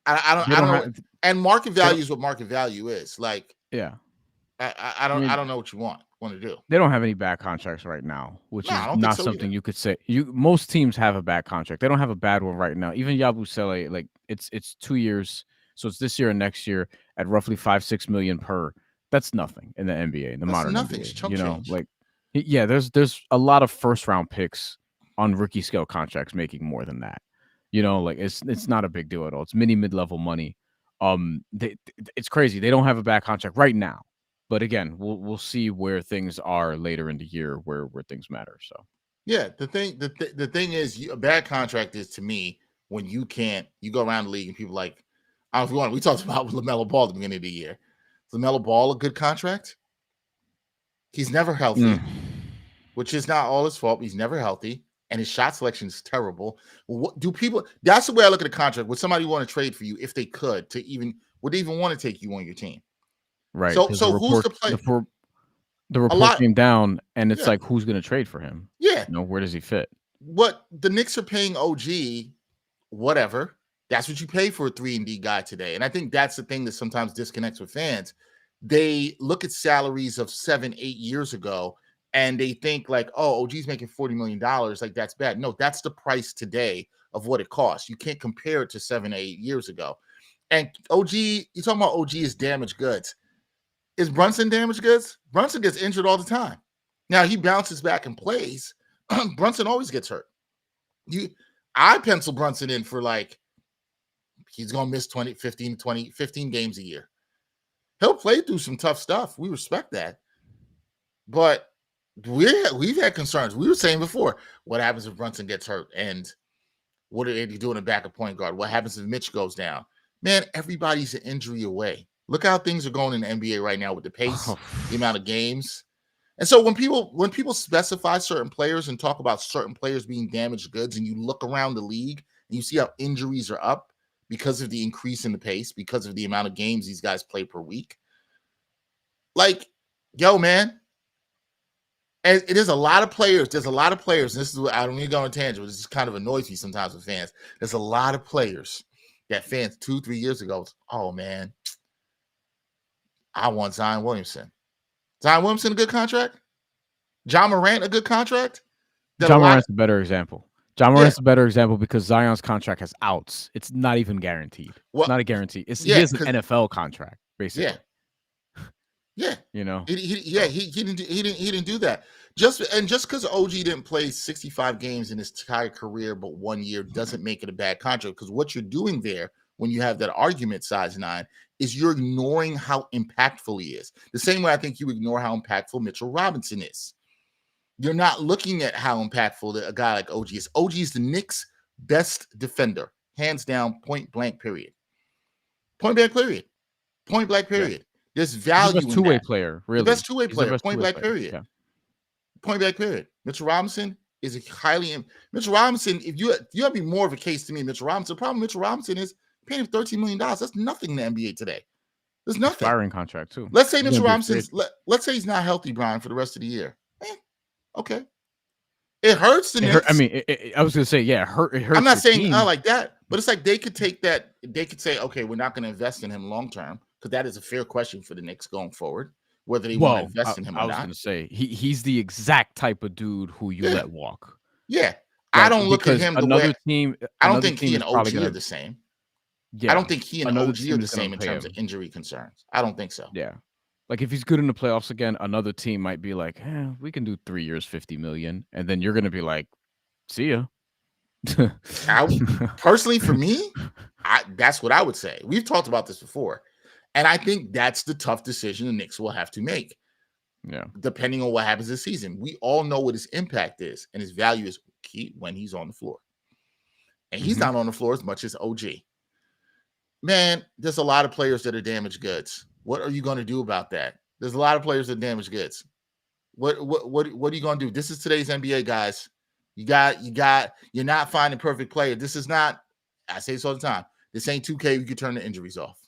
I don't. And market value is what market value is. Like, I don't know what you want to do. They don't have any bad contracts right now, which is not something either. You could say. Most teams have a bad contract. They don't have a bad one right now. Even Yabusele, like it's 2 years, so it's this year and next year at roughly $5-6 million per. That's nothing in the NBA, in the modern NBA. Like there's a lot of first round picks on rookie scale contracts making more than that. Like it's not a big deal at all. It's mid-level money. It's crazy. They don't have a bad contract right now. But again, we'll see where things are later in the year, where things matter. So yeah, the thing is, a bad contract is to me when you go around the league and people like, I don't know if you want. We talked about LaMelo Ball at the beginning of the year. Is LaMelo Ball a good contract? He's never healthy, which is not all his fault. He's never healthy, and his shot selection is terrible. What do people? That's the way I look at a contract. Would somebody want to trade for you if they could? Would they even want to take you on your team? Right. So who's the player? The report came down, and it's like, who's going to trade for him? Yeah. Where does he fit? What the Knicks are paying OG, whatever. That's what you pay for a 3-and-D guy today. And I think that's the thing that sometimes disconnects with fans. They look at salaries of 7-8 years ago and they think like, oh, OG's making $40 million. Like, that's bad. No, that's the price today of what it costs. You can't compare it to 7 or 8 years ago. And OG, you're talking about OG is damaged goods. Is Brunson damaged goods? Brunson gets injured all the time. Now, he bounces back and plays. Brunson always gets hurt. I pencil Brunson in for like, he's going to miss 15 games a year. He'll play through some tough stuff. We respect that. But we've had concerns. We were saying before, what happens if Brunson gets hurt? And what are they doing a backup point guard? What happens if Mitch goes down? Man, everybody's an injury away. Look how things are going in the NBA right now with the pace, the amount of games. And so when people specify certain players and talk about certain players being damaged goods, and you look around the league and you see how injuries are up because of the increase in the pace, because of the amount of games these guys play per week. Like, yo, man. And it is a lot of players. There's a lot of players. And this is what I don't need to go on a tangent, but this kind of annoys me sometimes with fans. There's a lot of players that fans 2-3 years ago was, oh man, I want Zion Williamson. Zion Williamson a good contract? John Morant a good contract? John Morant's a better example. John Morant's a better example because Zion's contract has outs. It's not even guaranteed. Well, it's not a guarantee. He has an NFL contract, basically. Yeah. You know. He didn't do that. Just because OG didn't play 65 games in his entire career but 1 year doesn't make it a bad contract, because what you're doing there when you have that argument, size 9, is you're ignoring how impactful he is. The same way I think you ignore how impactful Mitchell Robinson is. You're not looking at how impactful a guy like OG is. OG is the Knicks' best defender, hands down, point blank, period. Point blank, period. Point blank, period. Yeah. There's value in that. Two-way player, really. The best two-way player, point blank, period. Yeah. Point blank, period. Mitchell Robinson is a Mitchell Robinson, if you have to be more of a case to me, Mitchell Robinson, the problem with Mitchell Robinson is paying him $13 million. That's nothing in the NBA today. There's nothing. Expiring contract, too. Let's say Mitchell Robinson, let's say he's not healthy, Bryan, for the rest of the year. Okay. It hurts the Knicks. I was going to say, yeah, it hurts. I'm not saying like that, but it's like they could take that. They could say, okay, we're not going to invest in him long term, because that is a fair question for the Knicks going forward, whether they want to invest in him or not. I was going to say, he's the exact type of dude who you let walk. Yeah. Like, I don't look at him team. I don't think he and OG are the same. Yeah. I don't think he and OG are the same in terms of injury concerns. I don't think so. Yeah. Like, if he's good in the playoffs again, another team might be like, we can do 3 years, $50 million. And then you're going to be like, see ya. Personally, for me, that's what I would say. We've talked about this before. And I think that's the tough decision the Knicks will have to make. Yeah. Depending on what happens this season. We all know what his impact is, and his value is key when he's on the floor. And he's not on the floor as much as OG. Man, there's a lot of players that are damaged goods. What are you going to do about that? There's a lot of players that are damaged goods. What are you going to do? This is today's NBA, guys. You're not finding perfect player. This is not, I say this all the time, this ain't 2K. You can turn the injuries off.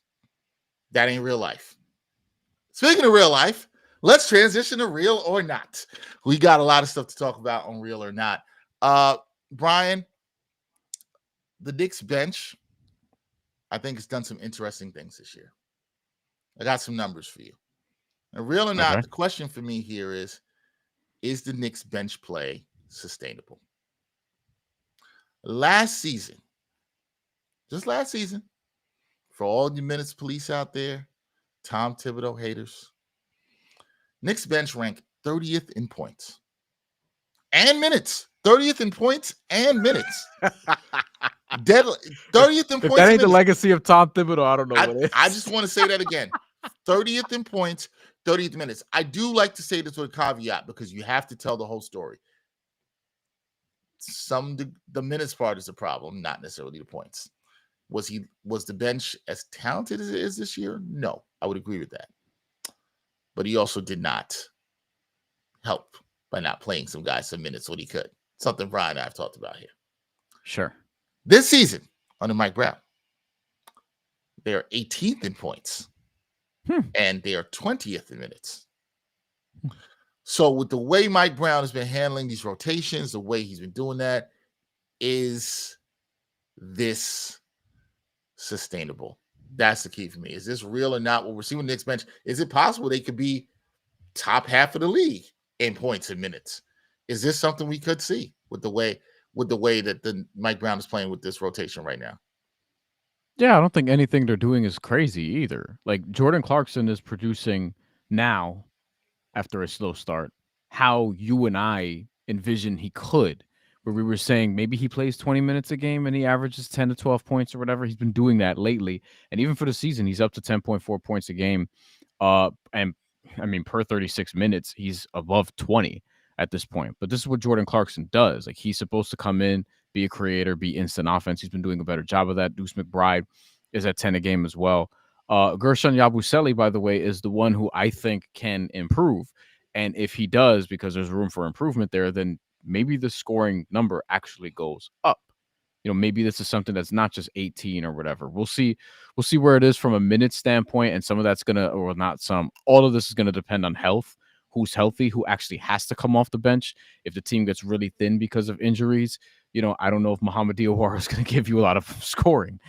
That ain't real life. Speaking of real life, let's transition to real or not. We got a lot of stuff to talk about on real or not. Bryan, the Knicks bench, I think, has done some interesting things this year. I got some numbers for you. Now, real or not, the question for me here is the Knicks bench play sustainable? Last season, for all you minutes police out there, Tom Thibodeau haters, Knicks bench ranked 30th in points and minutes. 30th in points and minutes. 30th in points. If that ain't the legacy of Tom Thibodeau, I don't know what it is. I just want to say that again. 30th in points, 30th minutes. I do like to say this with a caveat, because you have to tell the whole story. The minutes part is a problem, not necessarily the points. Was the bench as talented as it is this year? No, I would agree with that. But he also did not help by not playing some guys some minutes when he could. Something Bryan and I have talked about here. Sure. This season, under Mike Brown, they are 18th in points, and they are 20th in minutes. So with the way Mike Brown has been handling these rotations, the way he's been doing that, is this sustainable? That's the key for me. Is this real or not? What we're seeing with Knicks bench, is it possible they could be top half of the league in points and minutes? Is this something we could see with the way that the Mike Brown is playing with this rotation right now? Yeah, I don't think anything they're doing is crazy either. Like Jordan Clarkson is producing now after a slow start how you and I envisioned he could, where we were saying maybe he plays 20 minutes a game and he averages 10 to 12 points or whatever. He's been doing that lately. And even for the season, he's up to 10.4 points a game. And I mean, per 36 minutes, he's above 20 at this point. But this is what Jordan Clarkson does. Like, he's supposed to come in, be a creator, be instant offense. He's been doing a better job of that. Deuce McBride is at 10 a game as well. Gershon Yabusele, by the way, is the one who I think can improve. And if he does, because there's room for improvement there, then maybe the scoring number actually goes up. You know, maybe this is something that's not just 18 or whatever. We'll see where it is from a minute standpoint. And some of that's all of this is going to depend on health. Who's healthy, who actually has to come off the bench. If the team gets really thin because of injuries, I don't know if Muhammad Diawara is going to give you a lot of scoring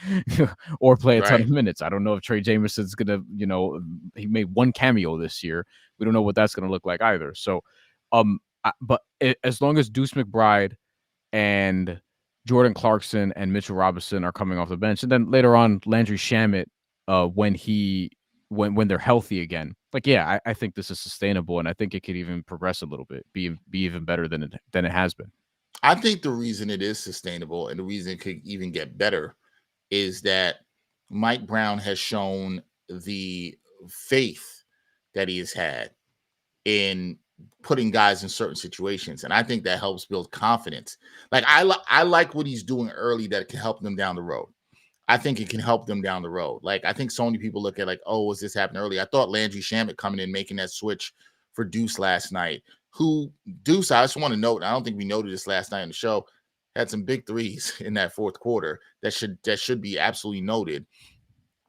or play a ton of minutes. I don't know if Trey Jameson's going to, he made one cameo this year. We don't know what that's going to look like either. So, as long as Deuce McBride and Jordan Clarkson and Mitchell Robinson are coming off the bench, and then later on Landry Shamet, when they're healthy again, I think this is sustainable, and I think it could even progress a little bit, be even better than it has been. I think the reason it is sustainable and the reason it could even get better is that Mike Brown has shown the faith that he has had in putting guys in certain situations. And I think that helps build confidence. Like, I like what he's doing early that can help them down the road. I think it can help them down the road. Like, I think so many people look at was this happening early? I thought Landry Shamet coming in, making that switch for Deuce last night, Deuce, I just want to note, I don't think we noted this last night on the show, had some big threes in that fourth quarter that should be absolutely noted.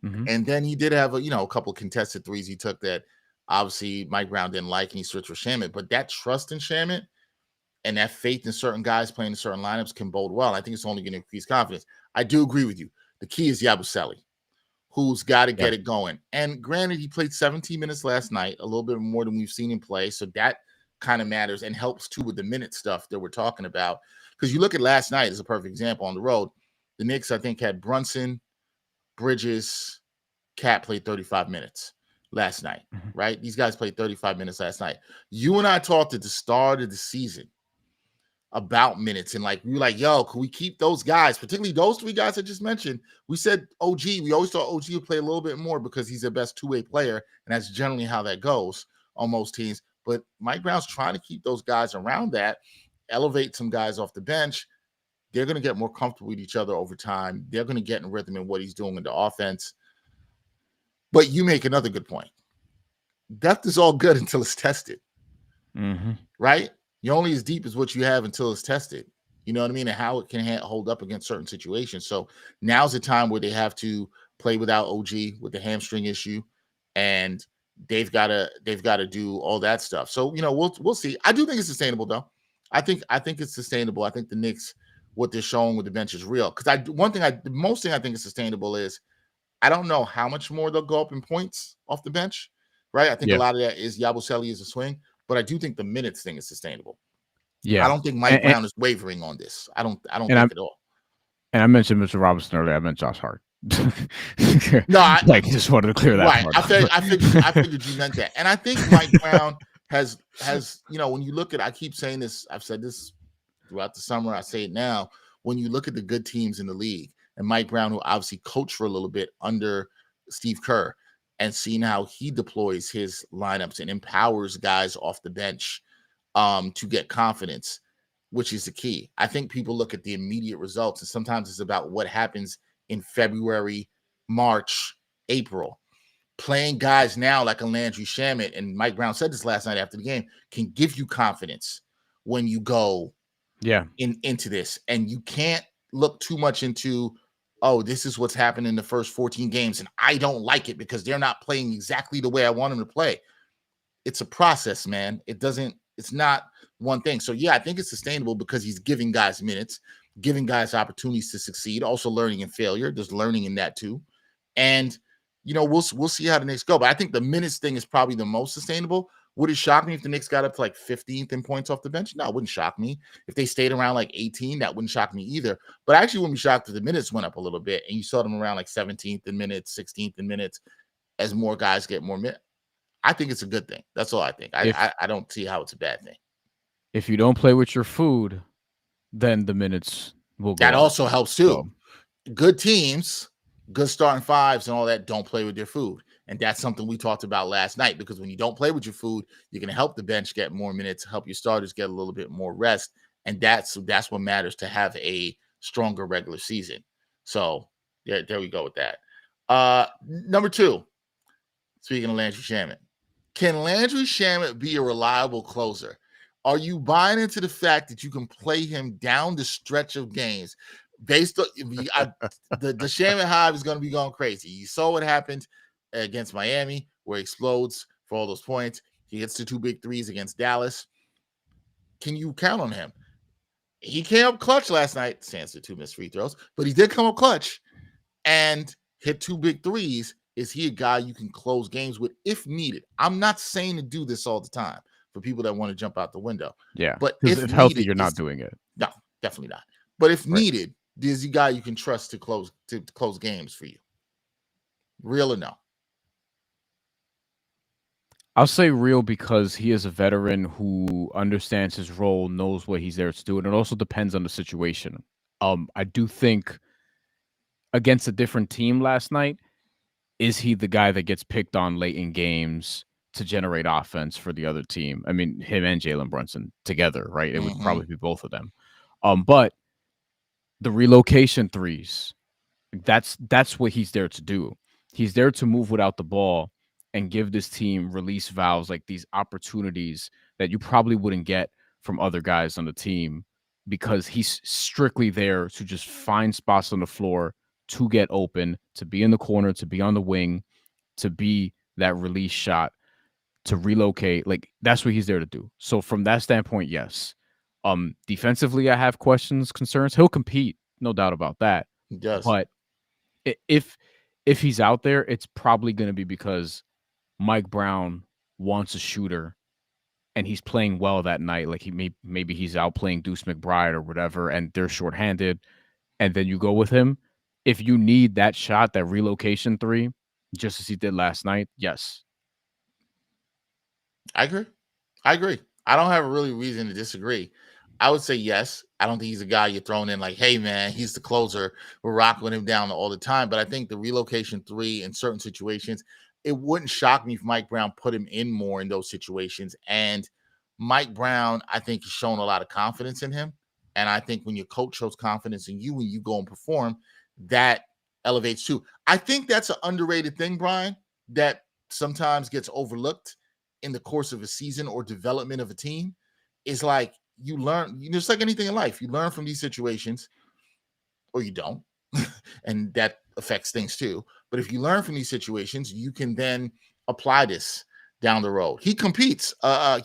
Mm-hmm. And then he did have a couple of contested threes he took that obviously Mike Brown didn't like, and he switched for Shamet. But that trust in Shamet and that faith in certain guys playing in certain lineups can bode well. I think it's only going to increase confidence. I do agree with you. The key is Yabusele, who's got to get it going. And granted, he played 17 minutes last night, a little bit more than we've seen him play. So that kind of matters and helps too with the minute stuff that we're talking about. Because you look at last night as a perfect example on the road. The Knicks, I think, had Brunson, Bridges, Cat played 35 minutes last night, right? These guys played 35 minutes last night. You and I talked at the start of the season about minutes, and we were like, yo, can we keep those guys, particularly those three guys I just mentioned? We said OG, we always thought OG would play a little bit more because he's the best two-way player, and that's generally how that goes on most teams. But Mike Brown's trying to keep those guys around that, elevate some guys off the bench. They're going to get more comfortable with each other over time. They're going to get in rhythm in what he's doing in the offense. But you make another good point. Depth is all good until it's tested, right? You're only as deep as what you have until it's tested. You know what I mean? And how it can hold up against certain situations. So now's the time where they have to play without OG with the hamstring issue, and they've got to do all that stuff. So we'll see. I do think it's sustainable, though. I think it's sustainable. I think the Knicks, what they're showing with the bench is real. Because the most thing I think is sustainable is I don't know how much more they'll go up in points off the bench, right? I think a lot of that is Yabusele is a swing, but I do think the minutes thing is sustainable. Yeah, I don't think Mike Brown is wavering on this. I don't think at all. And I mentioned Mr. Robinson earlier. I meant Josh Hart. No, I just wanted to clear that. Right, I figured you meant that, and I think Mike Brown has when you look at, I keep saying this, I've said this throughout the summer, I say it now. When you look at the good teams in the league, and Mike Brown, who obviously coached for a little bit under Steve Kerr, and seeing how he deploys his lineups and empowers guys off the bench to get confidence, which is the key. I think people look at the immediate results, and sometimes it's about what happens in February, March, April. Playing guys now like a Landry Shamet, and Mike Brown said this last night after the game, can give you confidence when you go into this. And you can't look too much into, this is what's happened in the first 14 games, and I don't like it because they're not playing exactly the way I want them to play. It's a process, man. It's not one thing. So, I think it's sustainable because he's giving guys minutes. giving guys opportunities to succeed, also learning in failure. There's learning in that too. And, we'll see how the Knicks go. But I think the minutes thing is probably the most sustainable. Would it shock me if the Knicks got up to like 15th in points off the bench? No, it wouldn't shock me. If they stayed around like 18, that wouldn't shock me either. But I actually wouldn't be shocked if the minutes went up a little bit and you saw them around like 17th in minutes, 16th in minutes as more guys get more minutes. I think it's a good thing. That's all I think. I don't see how it's a bad thing. If you don't play with your food, then the minutes will go. That also helps too. So. Good teams, good starting fives and all that don't play with their food. And that's something we talked about last night, because when you don't play with your food, you're going to help the bench get more minutes, help your starters get a little bit more rest. And that's what matters to have a stronger regular season. So there we go with that. Number 2, speaking of Landry Shamet, can Landry Shamet be a reliable closer? Are you buying into the fact that you can play him down the stretch of games? Based on the Shamet hive is going to be going crazy. You saw what happened against Miami, where he explodes for all those points. He hits the 2 big threes against Dallas. Can you count on him? He came up clutch last night, sans the 2 missed free throws, but he did come up clutch and hit 2 big threes. Is he a guy you can close games with if needed? I'm not saying to do this all the time for people that want to jump out the window. Yeah, but if healthy, you're not doing it. No, definitely not. But if needed, is he a guy you can trust to close games for you? Real or no? I'll say real, because he is a veteran who understands his role, knows what he's there to do, and it also depends on the situation. I do think against a different team last night, is he the guy that gets picked on late in games to generate offense for the other team? I mean, him and Jalen Brunson together, right? It would probably be both of them. But the relocation threes, that's what he's there to do. He's there to move without the ball and give this team release valves, like these opportunities that you probably wouldn't get from other guys on the team, because he's strictly there to just find spots on the floor to get open, to be in the corner, to be on the wing, to be that release shot, to relocate. Like, that's what he's there to do. So from that standpoint, yes. Defensively, I have concerns. He'll compete, no doubt about that. He does. But if he's out there, it's probably going to be because Mike Brown wants a shooter and he's playing well that night. Like, maybe he's out playing Deuce McBride or whatever, and they're shorthanded, and then you go with him. If you need that shot, that relocation 3, just as he did last night, yes. I agree. I don't have a really reason to disagree. I would say yes. I don't think he's a guy you're throwing in like, hey, man, he's the closer. We're rocking him down all the time. But I think the relocation 3 in certain situations, it wouldn't shock me if Mike Brown put him in more in those situations. And Mike Brown, I think, has shown a lot of confidence in him. And I think when your coach shows confidence in you, when you go and perform, that elevates too. I think that's an underrated thing, Bryan, that sometimes gets overlooked in the course of a season or development of a team. Is like, you learn, just like anything in life, you learn from these situations or you don't. And that affects things too. But if you learn from these situations, you can then apply this down the road. He competes.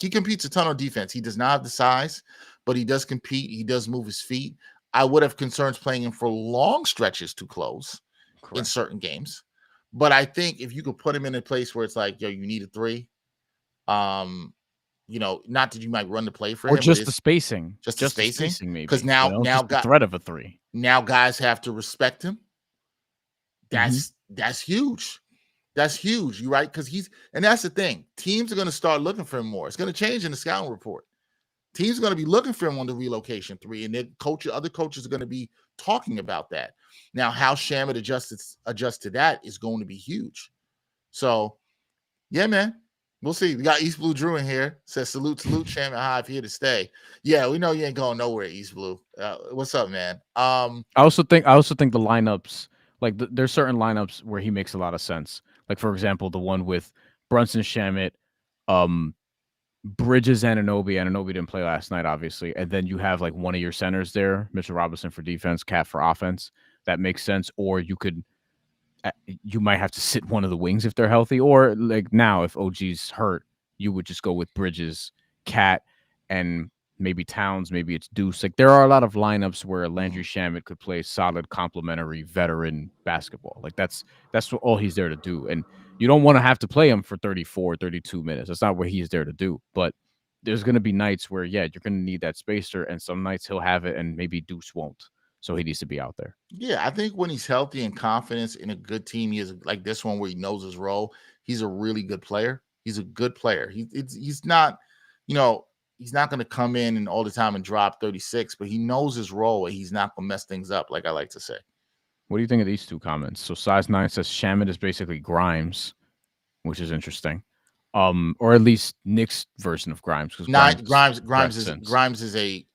He competes a ton on defense. He does not have the size, but he does compete. He does move his feet. I would have concerns playing him for long stretches to close. Correct. In certain games. But I think if you could put him in a place where it's like, yo, you need a 3, not that you might run the play for him, or just the spacing, just the spacing, maybe. Because now the threat of a 3. Now guys have to respect him. That's huge. That's huge. You right? Because and that's the thing. Teams are going to start looking for him more. It's going to change in the scouting report. Teams are going to be looking for him on the relocation 3, and other coaches are going to be talking about that. Now, how Shamet adjusts to that is going to be huge. So, yeah, man. We'll see. We got East Blue Drew in here. Says salute, Shamet Hive here to stay. Yeah, we know you ain't going nowhere, East Blue. What's up, man? I also think the lineups, like there's certain lineups where he makes a lot of sense. Like, for example, the one with Brunson, Shamet, Bridges, Anunoby. Anunoby didn't play last night, obviously. And then you have like one of your centers there, Mitchell Robinson for defense, Cat for offense. That makes sense. Or you might have to sit one of the wings if they're healthy. Or like now, if OG's hurt, you would just go with Bridges, Cat, and maybe Towns, maybe it's Deuce. Like there are a lot of lineups where Landry Shamet could play solid, complementary, veteran basketball. Like that's what all he's there to do. And you don't want to have to play him for 34, 32 minutes. That's not what he's there to do. But there's going to be nights where, yeah, you're going to need that spacer, and some nights he'll have it, and maybe Deuce won't. So he needs to be out there. Yeah, I think when he's healthy and confidence in a good team, he is like this one where he knows his role. He's a really good player. He's a good player. He's not, he's not going to come in and all the time and drop 36, but he knows his role and he's not going to mess things up, like I like to say. What do you think of these two comments? So Size 9 says Shamet is basically Grimes, which is interesting. Or at least Knicks version of Grimes. Grimes is a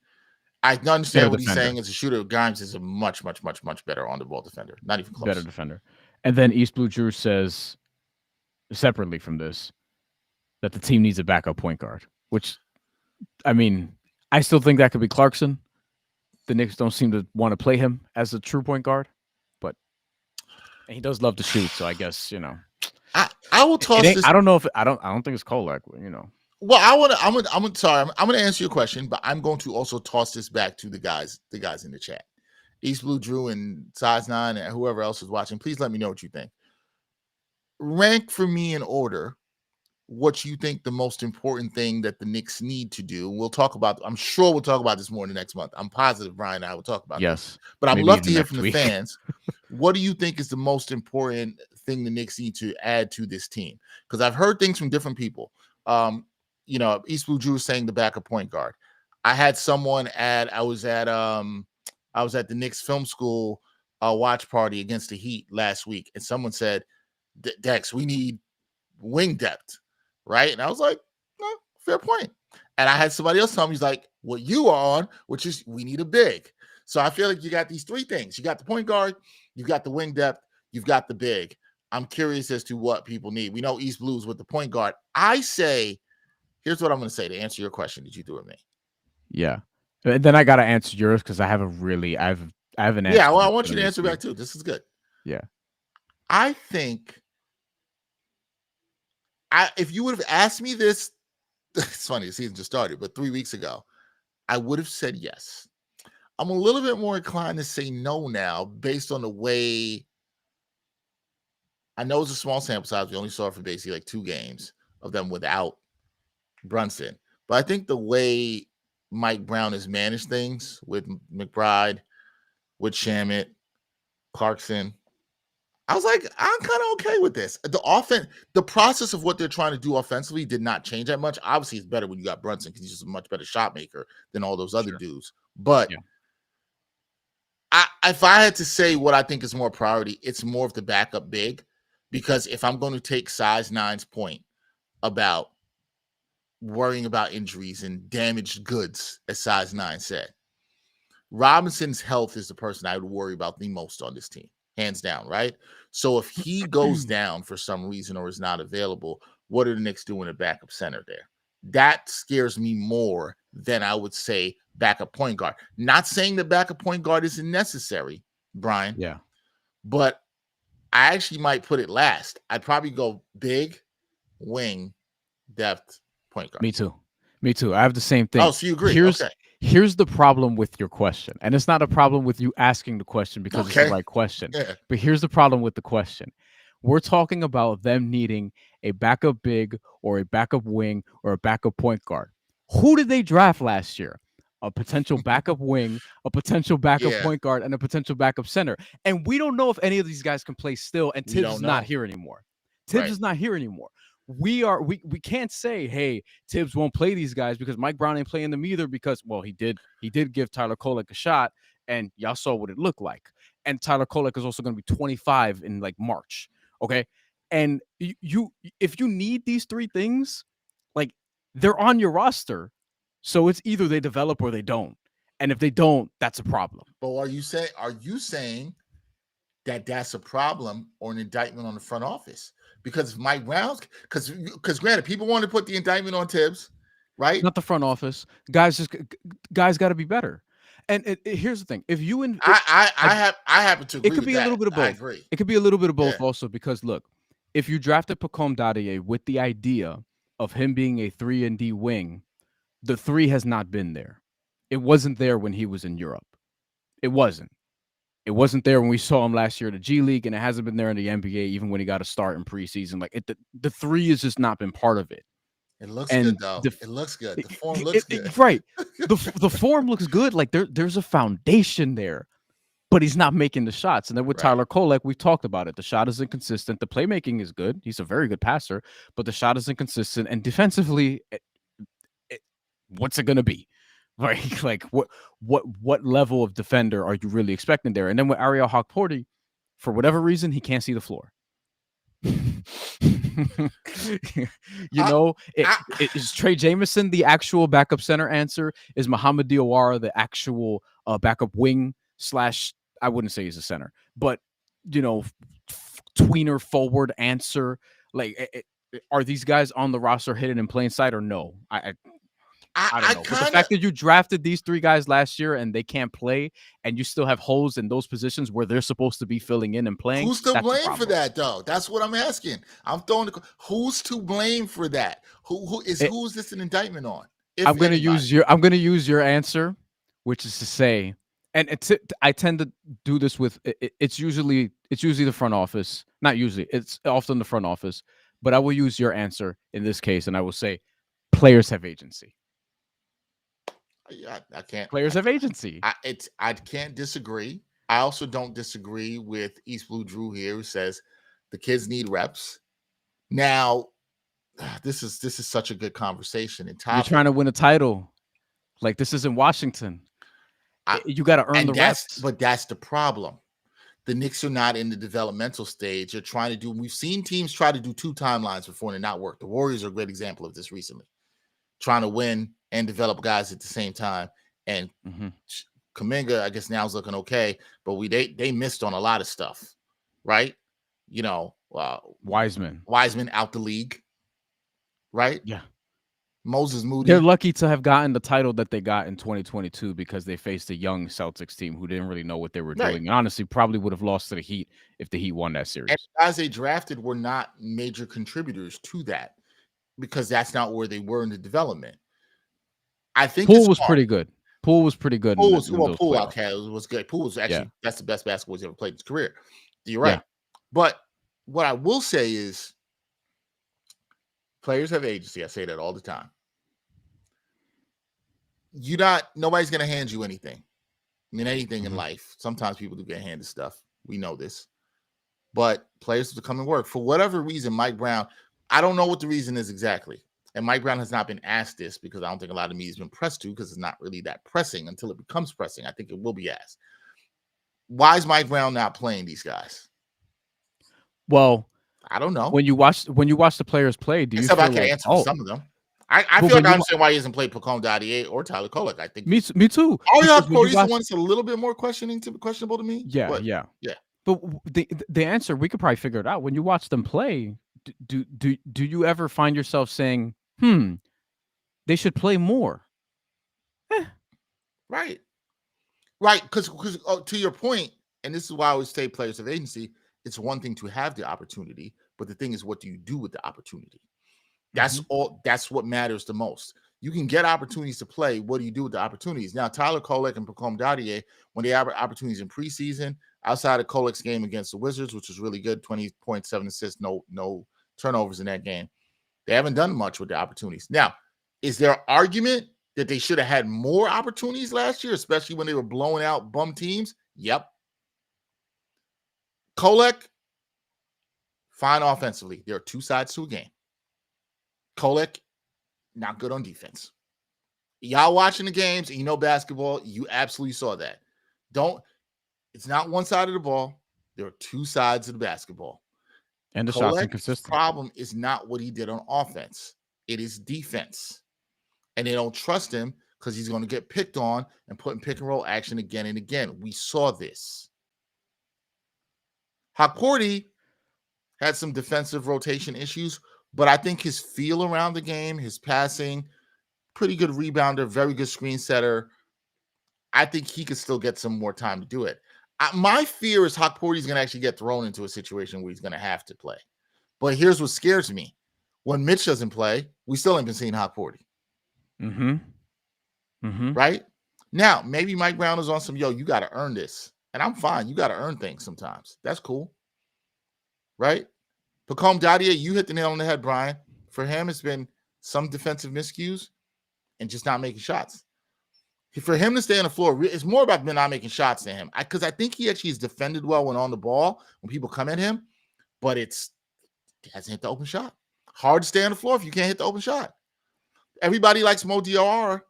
I understand what he's saying as a shooter. Grimes is a much, much, much, much better on the ball defender. Not even close. Better defender. And then East Blue Drew says, separately from this, that the team needs a backup point guard, which, I mean, I still think that could be Clarkson. The Knicks don't seem to want to play him as a true point guard, but he does love to shoot. So I guess, I will toss this. I don't know if I don't think it's Kolak, Well, I'm gonna answer your question, but I'm going to also toss this back to the guys in the chat. East Blue Drew and Size 9 and whoever else is watching, please let me know what you think. Rank for me in order what you think the most important thing that the Knicks need to do. I'm sure we'll talk about this more in the next month. I'm positive Bryan and I will talk about this. But I'd love to hear from the fans. What do you think is the most important thing the Knicks need to add to this team? Because I've heard things from different people. East Blue Drew saying the backup point guard. I had someone I was at the Knicks film school watch party against the Heat last week, and someone said, Dex, we need wing depth, right? And I was like, fair point. And I had somebody else tell me, he's like, what you are on, which is we need a big. So I feel like you got these three things. You got the point guard, you've got the wing depth, you've got the big. I'm curious as to what people need. We know East Blues with the point guard. I say, here's what I'm going to say to answer your question that you threw at me. Yeah. And then I got to answer yours because I have an answer. Yeah, well, I want you to answer back too. This is good. Yeah. I think if you would have asked me this, it's funny, the season just started, but 3 weeks ago, I would have said yes. I'm a little bit more inclined to say no now based on the way I know it's a small sample size. We only saw it for basically like 2 games of them without Brunson. But I think the way Mike Brown has managed things with McBride, with Shamet, Clarkson, I was like, I'm kind of okay with this. The process of what they're trying to do offensively did not change that much. Obviously, it's better when you got Brunson because he's just a much better shot maker than all those other dudes. But if I had to say what I think is more priority, it's more of the backup big. Because if I'm going to take Size 9's point about worrying about injuries and damaged goods, as Size 9 said, Robinson's health is the person I would worry about the most on this team, hands down, right? So if he goes down for some reason or is not available, what are the Knicks doing at backup center there? That scares me more than I would say backup point guard. Not saying that backup point guard isn't necessary, Bryan. Yeah. But I actually might put it last. I'd probably go big, wing, depth, point guard. Me too. I have the same thing. Oh, so you agree? Here's the problem with your question. And it's not a problem with you asking the question because it's the right question. Yeah. But here's the problem with the question. We're talking about them needing a backup big or a backup wing or a backup point guard. Who did they draft last year? A potential backup wing, a potential backup point guard, and a potential backup center. And we don't know if any of these guys can play still, and Tibbs is not here anymore. Tibbs is not here anymore. We can't say, hey, Tibbs won't play these guys because Mike Brown ain't playing them either because, well, he did give Tyler Kolek a shot, and y'all saw what it looked like. And Tyler Kolek is also going to be 25 in like March. Okay. And if you need these three things, like they're on your roster. So it's either they develop or they don't. And if they don't, that's a problem. But are you saying that that's a problem or an indictment on the front office? Because Mike Brown's because granted, people want to put the indictment on Tibbs, right? Not the front office. Guys got to be better. And here's the thing: if you I happen to agree. It could be a little bit of both. I agree. It could be a little bit of both also because look, if you drafted Pacome Dadier with the idea of him being a 3-and-D wing, the three has not been there. It wasn't there when he was in Europe. It wasn't. It wasn't there when we saw him last year in the G League, and it hasn't been there in the NBA even when he got a start in preseason. Like the three has just not been part of it. It looks good though. It looks good. The form looks good. Right. The form looks good. Like there's a foundation there, but he's not making the shots. And then with Tyler Kolek, we've talked about it. The shot is inconsistent. The playmaking is good. He's a very good passer, but the shot is inconsistent. And defensively, what's it going to be? Right? Like what level of defender are you really expecting there? And then with Ariel Hawk-Porty, for whatever reason, he can't see the floor. Is Trey Jameson the actual backup center answer? Is Mohamed Diawara the actual backup wing / I wouldn't say he's a center, but tweener forward answer? Like, are these guys on the roster hidden in plain sight or no? I don't know. But the fact that you drafted these three guys last year and they can't play, and you still have holes in those positions where they're supposed to be filling in and playing. Who's to blame for that, though? That's what I'm asking. I'm throwing who's to blame for that? Who's this an indictment on? I'm going to use your answer, which is to say, and I tend to do this with it's usually the front office. Not usually, it's often the front office, but I will use your answer in this case, and I will say players have agency. Yeah, I can't. Players have agency. I can't disagree. I also don't disagree with East Blue Drew here, who says the kids need reps. Now, this is such a good conversation. You're trying to win a title. Like, this isn't Washington. You got to earn the reps. But that's the problem. The Knicks are not in the developmental stage. They're trying to do. We've seen teams try to do 2 timelines before and it not work. The Warriors are a great example of this recently. Trying to win and develop guys at the same time. And Kuminga, I guess now is looking okay, but they missed on a lot of stuff, right? Wiseman out the league, right? Yeah. Moses Moody. They're lucky to have gotten the title that they got in 2022 because they faced a young Celtics team who didn't really know what they were doing. And honestly, probably would have lost to the Heat if the Heat won that series. And the guys they drafted were not major contributors to that because that's not where they were in the development. I think Poole was pretty good. Poole was pretty good. Poole was good. Poole was actually that's the best basketball he's ever played in his career. You're right. Yeah. But what I will say is players have agency. I say that all the time. Nobody's gonna hand you anything. I mean, anything in life. Sometimes people do get handed stuff. We know this. But players have to come and work. For whatever reason, Mike Brown, I don't know what the reason is exactly. And Mike Brown has not been asked this because I don't think a lot of media has been pressed to because it's not really that pressing until it becomes pressing. I think it will be asked. Why is Mike Brown not playing these guys? Well, I don't know. When you watch the players play, do you feel I can answer for some of them. I feel like I understand why he hasn't played Pacome Dadier or Tyler Kolek. I think me too. Ariel Hawk-Porty is the one that's a little bit more questionable to me. Yeah. But the answer, we could probably figure it out. When you watch them play, do you ever find yourself saying, they should play more? Right. Because to your point, and this is why I always say players of agency, it's one thing to have the opportunity, but the thing is, what do you do with the opportunity? That's all. That's what matters the most. You can get opportunities to play. What do you do with the opportunities? Now, Tyler Kolek and Pacome Dadier, when they have opportunities in preseason, outside of Kolek's game against the Wizards, which was really good, 20.7 assists, no turnovers in that game, they haven't done much with the opportunities. Now, is there an argument that they should have had more opportunities last year, especially when they were blowing out bum teams? Yep. Kolek, fine offensively. There are 2 sides to a game. Kolek, not good on defense. Y'all watching the games and you know basketball, you absolutely saw that. It's not one side of the ball. There are 2 sides of the basketball. And the shot's inconsistent. The problem is not what he did on offense. It is defense. And they don't trust him because he's going to get picked on and put in pick and roll action again and again. We saw this. Hawk-Porty had some defensive rotation issues, but I think his feel around the game, his passing, pretty good rebounder, very good screen setter. I think he could still get some more time to do it. My fear is Hawk-Porty is going to actually get thrown into a situation where he's going to have to play. But here's what scares me. When Mitch doesn't play, we still ain't been seeing Hawk-Porty. right? Now, maybe Mike Brown is on some, you got to earn this. And I'm fine. You got to earn things sometimes. That's cool. Right? Pacome Dadier, you hit the nail on the head, Brian. For him, it's been some defensive miscues and just not making shots. For him to stay on the floor, it's more about not making shots than him. Because I think he actually is defended well when on the ball, when people come at him, but he hasn't hit the open shot. Hard to stay on the floor if you can't hit the open shot. Everybody likes Mo Diarra,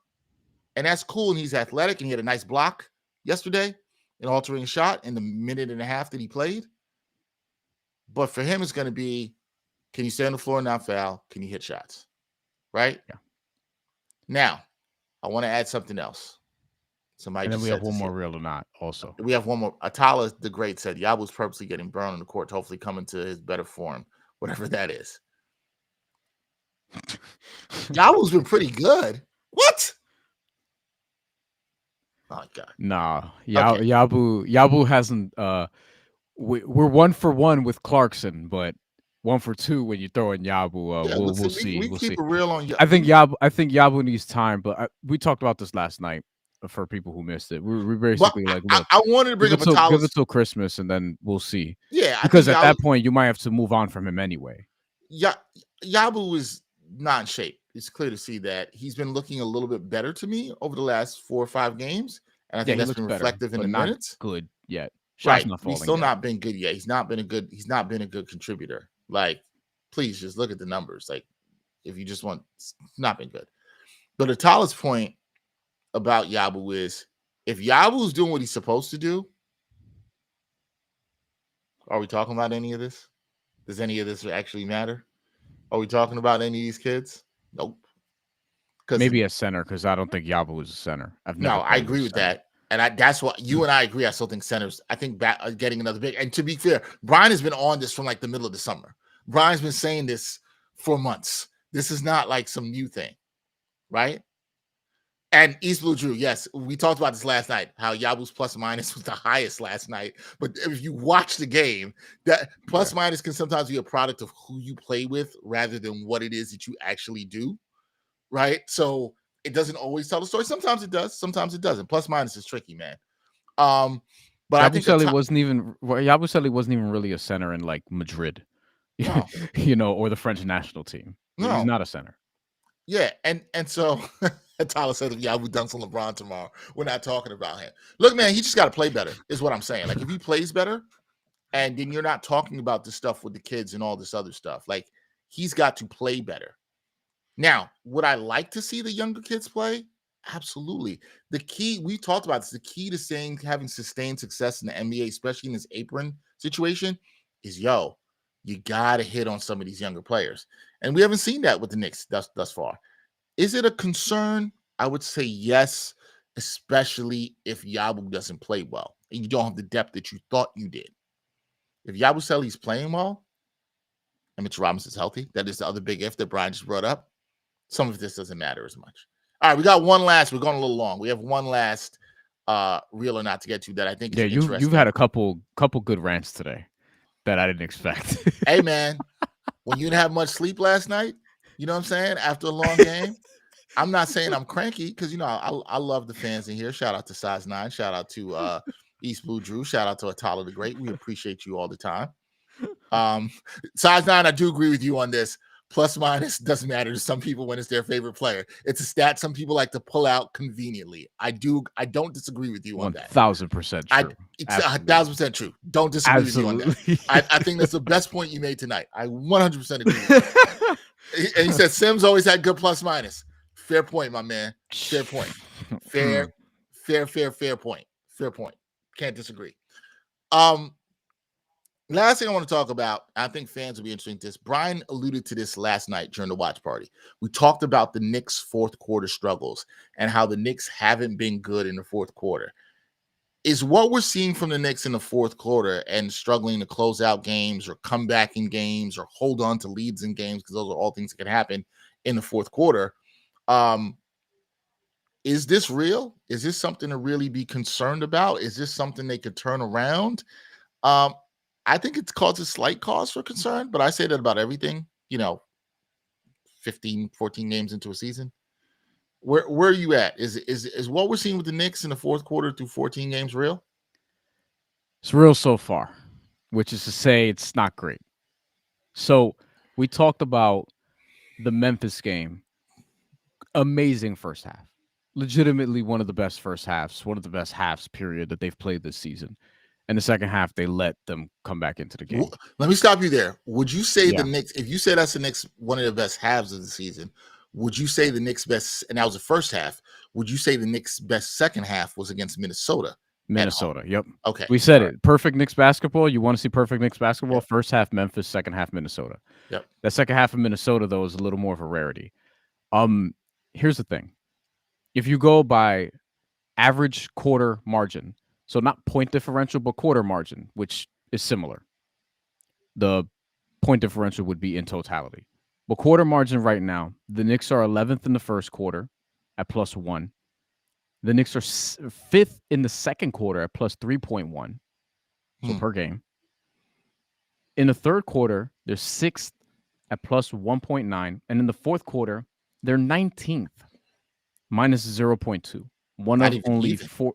and that's cool, and he's athletic, and he had a nice block yesterday, an altering shot in the minute and a half that he played. But for him, it's going to be, can you stay on the floor and not foul? Can you hit shots? Right? Yeah. Now, I want to add something else. And then we have one more real or not also. We have one more. Atala the Great said, Yabu's purposely getting burned on the court to hopefully come into his better form, whatever that is. Yabu's been pretty good. What? Oh, God. Nah. Yabu hasn't we're 1 for 1 with Clarkson, but 1 for 2 when you throw in Yabu. We'll see. We we'll keep see. it real on Yabu. I think Yabu needs time, but we talked about this last night for people who missed it. We're basically look, I wanted to bring up give it till Christmas and then we'll see. Yeah, because at that point you might have to move on from him anyway. Yabu is not in shape. It's clear to see that he's been looking a little bit better to me over the last 4 or 5 games, and I think that's been reflective in the minutes. Good yet, right? He's still not been good yet. He's not been a good contributor. Like, please just look at the numbers. Like, if you just want, it's not been good. But Atala's point about Yabu is, if Yabu's doing what he's supposed to do, are we talking about any of this? Does any of this actually matter? Are we talking about any of these kids? Nope. Maybe a center, because I don't think Yabu is a center. I agree with that. And that's what you and I agree. I still think centers, I think getting another big. And to be fair, Bryan has been on this from like the middle of the summer. Bryan's been saying this for months. This is not like some new thing, right? And East Blue Drew, yes, we talked about this last night, how Yabu's plus minus was the highest last night. But if you watch the game, that plus minus can sometimes be a product of who you play with rather than what it is that you actually do, right? So it doesn't always tell the story. Sometimes it does, sometimes it doesn't. Plus minus is tricky, man. But I think Yabusele wasn't even really a center in like Madrid, no. Or the French national team. No. He's not a center. Yeah, and so Tyler said if Yabu dunks on LeBron tomorrow, we're not talking about him. Look, man, he just got to play better, is what I'm saying. Like, if he plays better, and then you're not talking about the stuff with the kids and all this other stuff, like, he's got to play better. Now, would I like to see the younger kids play? Absolutely. The key, we talked about this, the key to having sustained success in the NBA, especially in this apron situation, is, you got to hit on some of these younger players. And we haven't seen that with the Knicks thus far. Is it a concern? I would say yes, especially if Yabu doesn't play well and you don't have the depth that you thought you did. If Yabusele's playing well and Mitchell Robinson's healthy, that is the other big if that Bryan just brought up. Some of this doesn't matter as much. All right, we got one last. We're going a little long. We have one last real or not to get to that I think is interesting. You've had a couple good rants today that I didn't expect. Hey, man, when you didn't have much sleep last night, you know what I'm saying? After a long game, I'm not saying I'm cranky because, I love the fans in here. Shout out to Size 9. Shout out to East Blue Drew. Shout out to Atala the Great. We appreciate you all the time. Size 9, I do agree with you on this. Plus minus doesn't matter to some people when it's their favorite player. It's a stat some people like to pull out conveniently. I don't disagree with you on that. 1,000% true. It's 1,000% true. Don't disagree with you on that. I think that's the best point you made tonight. I 100% agree with you. And he said Sims always had good plus minus. Fair point, my man. Fair point. Fair point. Fair point. Can't disagree. Last thing I want to talk about, I think fans will be interested in this. Bryan alluded to this last night during the watch party. We talked about the Knicks' fourth quarter struggles and how the Knicks haven't been good in the fourth quarter. Is what we're seeing from the Knicks in the fourth quarter and struggling to close out games or come back in games or hold on to leads in games, because those are all things that can happen in the fourth quarter. Is this real? Is this something to really be concerned about? Is this something they could turn around? I think it's causes slight cause for concern, but I say that about everything, 15, 14 games into a season. Where are you at? Is what we're seeing with the Knicks in the fourth quarter through 14 games real? It's real so far, which is to say it's not great. So we talked about the Memphis game. Amazing first half. Legitimately one of the best first halves, one of the best halves, period, that they've played this season. And the second half, they let them come back into the game. Let me stop you there. Would you say the Knicks, if you say that's the Knicks, one of the best halves of the season, would you say the Knicks' best, and that was the first half, would you say the Knicks' best second half was against Minnesota? Minnesota, yep. Okay. We said it. Perfect Knicks basketball. You want to see perfect Knicks basketball? Yep. First half Memphis, second half Minnesota. Yep. That second half of Minnesota, though, is a little more of a rarity. Here's the thing. If you go by average quarter margin, so not point differential, but quarter margin, which is similar. The point differential would be in totality. But quarter margin right now, the Knicks are 11th in the first quarter at +1. The Knicks are 5th in the second quarter at +3.1, so per game. In the third quarter, they're 6th at +1.9. And in the fourth quarter, they're 19th, -0.2. One of only four.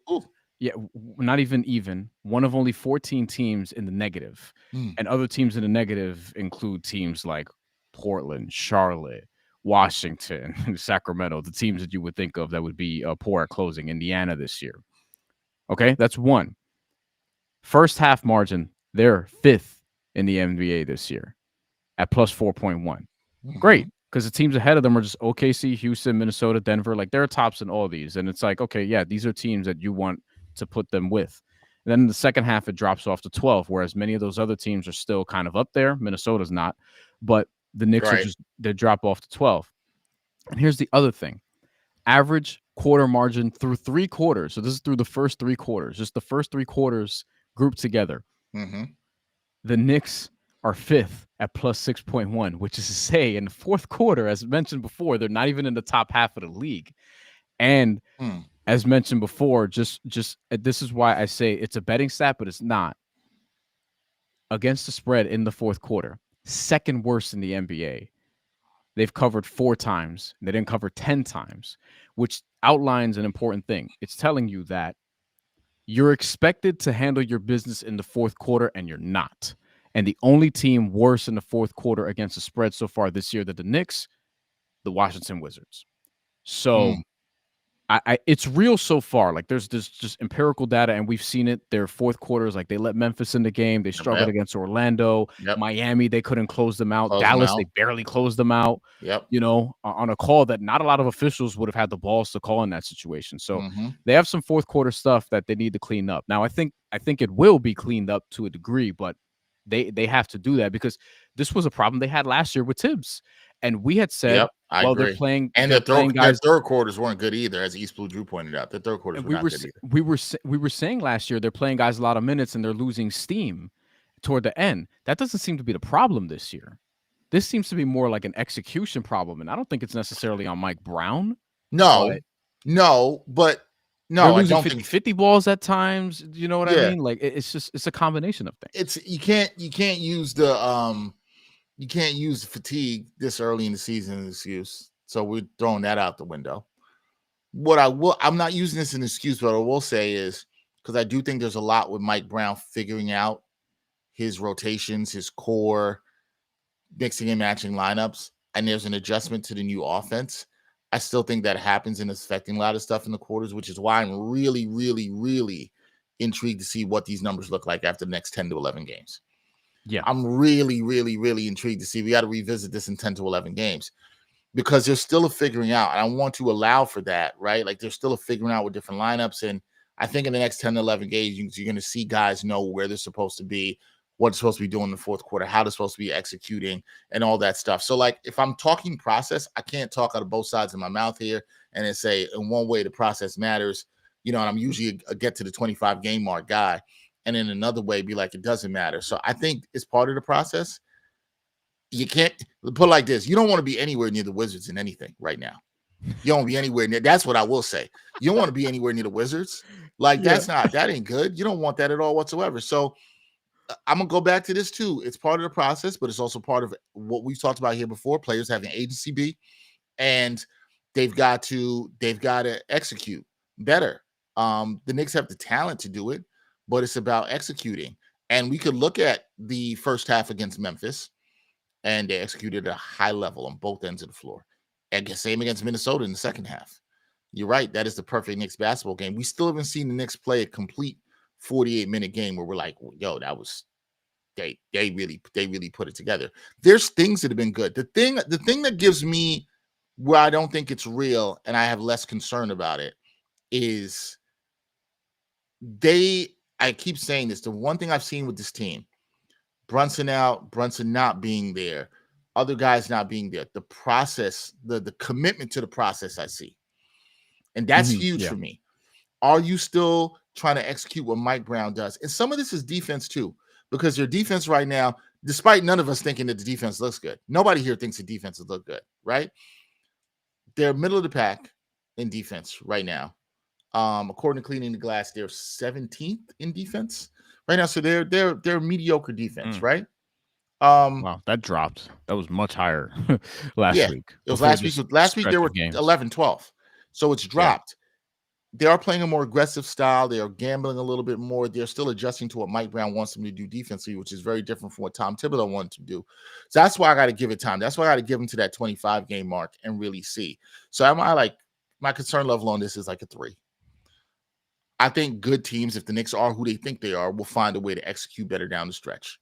Yeah, not even. One of only 14 teams in the negative. And other teams in the negative include teams like Portland, Charlotte, Washington, Sacramento, the teams that you would think of that would be poor at closing. Indiana this year. Okay, that's one. First half margin, they're 5th in the NBA this year at +4.1. Great, because the teams ahead of them are just OKC, Houston, Minnesota, Denver. Like, they're tops in all these. And it's like, okay, yeah, these are teams that you want to put them with. And then in the second half, it drops off to 12, whereas many of those other teams are still kind of up there. Minnesota's not. But the Knicks are just, they drop off to 12. And here's the other thing. Average quarter margin through 3 quarters. So this is through the first 3 quarters. Just the first 3 quarters grouped together. The Knicks are 5th at +6.1, which is to say in the fourth quarter, as mentioned before, they're not even in the top half of the league. And as mentioned before, just this is why I say it's a betting stat, but it's not. Against the spread in the fourth quarter, second worst in the NBA. They've covered 4 times. They didn't cover 10 times, which outlines an important thing. It's telling you that you're expected to handle your business in the fourth quarter, and you're not. And the only team worse in the fourth quarter against the spread so far this year than the Knicks, the Washington Wizards. So it's real so far. Like, there's just empirical data, and we've seen it. Their fourth quarters, like, they let Memphis in the game. They struggled against Orlando. Miami, they couldn't close them out. Dallas, they barely closed them out. You know, on a call that not a lot of officials would have had the balls to call in that situation. So they have some fourth quarter stuff that they need to clean up. Now, I think it will be cleaned up to a degree, but they have to do that because this was a problem they had last year with Tibbs. And we had said, well, agree. They're playing, and their third quarters weren't good either, as East Blue Drew pointed out. The third quarters were not good either. We were saying last year they're playing guys a lot of minutes and they're losing steam toward the end. That doesn't seem to be the problem this year. This seems to be more like an execution problem, and I don't think it's necessarily on Mike Brown. No, they're losing 50 balls at times. You know what I mean? Like, it's a combination of things. You can't use the You can't use fatigue this early in the season as an excuse. So we're throwing that out the window. I'm not using this as an excuse, but what I will say is, because I do think there's a lot with Mike Brown figuring out his rotations, his core, mixing and matching lineups, and there's an adjustment to the new offense. I still think that happens and is affecting a lot of stuff in the quarters, which is why I'm really, really, really intrigued to see what these numbers look like after the next 10 to 11 games. Yeah, I'm really, really, really intrigued to see. We got to revisit this in 10 to 11 games because there's still a figuring out. And I want to allow for that, right? Like, there's still a figuring out with different lineups. And I think in the next 10 to 11 games, you're going to see guys know where they're supposed to be, what they're supposed to be doing in the fourth quarter, how they're supposed to be executing, and all that stuff. So, like, if I'm talking process, I can't talk out of both sides of my mouth here and then say in one way the process matters, and I'm usually a get to the 25 game mark guy. And in another way, be like, it doesn't matter. So I think it's part of the process. You can't put it like this. You don't want to be anywhere near the Wizards in anything right now. You don't want to be anywhere near. That's what I will say. You don't want to be anywhere near the Wizards. Like, that ain't good. You don't want that at all whatsoever. So I'm going to go back to this too. It's part of the process, but it's also part of what we've talked about here before. Players having agency be. And they've got to execute better. The Knicks have the talent to do it, but it's about executing. And we could look at the first half against Memphis, and they executed at a high level on both ends of the floor. And same against Minnesota in the second half. You're right. That is the perfect Knicks basketball game. We still haven't seen the Knicks play a complete 48-minute game where we're like, yo, that was they really put it together. There's things that have been good. The thing that gives me where I don't think it's real and I have less concern about it is I keep saying this. The one thing I've seen with this team, Brunson out, Brunson not being there, other guys not being there, the process, the commitment to the process I see. And that's huge for me. Are you still trying to execute what Mike Brown does? And some of this is defense too, because your defense right now, despite none of us thinking that the defense looks good, nobody here thinks the defenses look good, right? They're middle of the pack in defense right now. According to Cleaning the Glass, they're 17th in defense right now. So they're mediocre defense, right? Wow, that dropped. That was much higher last week. It was last week. Last week they were 11-12. So it's dropped. They are playing a more aggressive style. They are gambling a little bit more. They're still adjusting to what Mike Brown wants them to do defensively, which is very different from what Tom Thibodeau wanted to do. So that's why I got to give it time. That's why I got to give him to that 25-game mark and really see. So my concern level on this is like a 3. I think good teams, if the Knicks are who they think they are, will find a way to execute better down the stretch.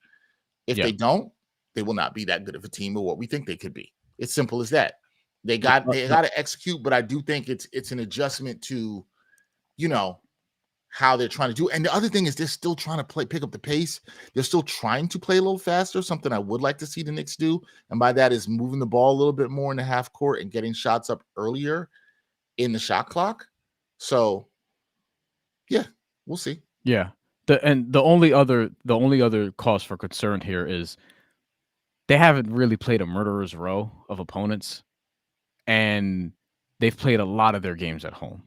If they don't, they will not be that good of a team or what we think they could be. It's simple as that. They got to execute, but I do think it's an adjustment to, how they're trying to do. And the other thing is they're still trying to pick up the pace. They're still trying to play a little faster, something I would like to see the Knicks do. And by that is moving the ball a little bit more in the half court and getting shots up earlier in the shot clock. So, yeah, we'll see. Yeah. The only other cause for concern here is they haven't really played a murderer's row of opponents, and they've played a lot of their games at home.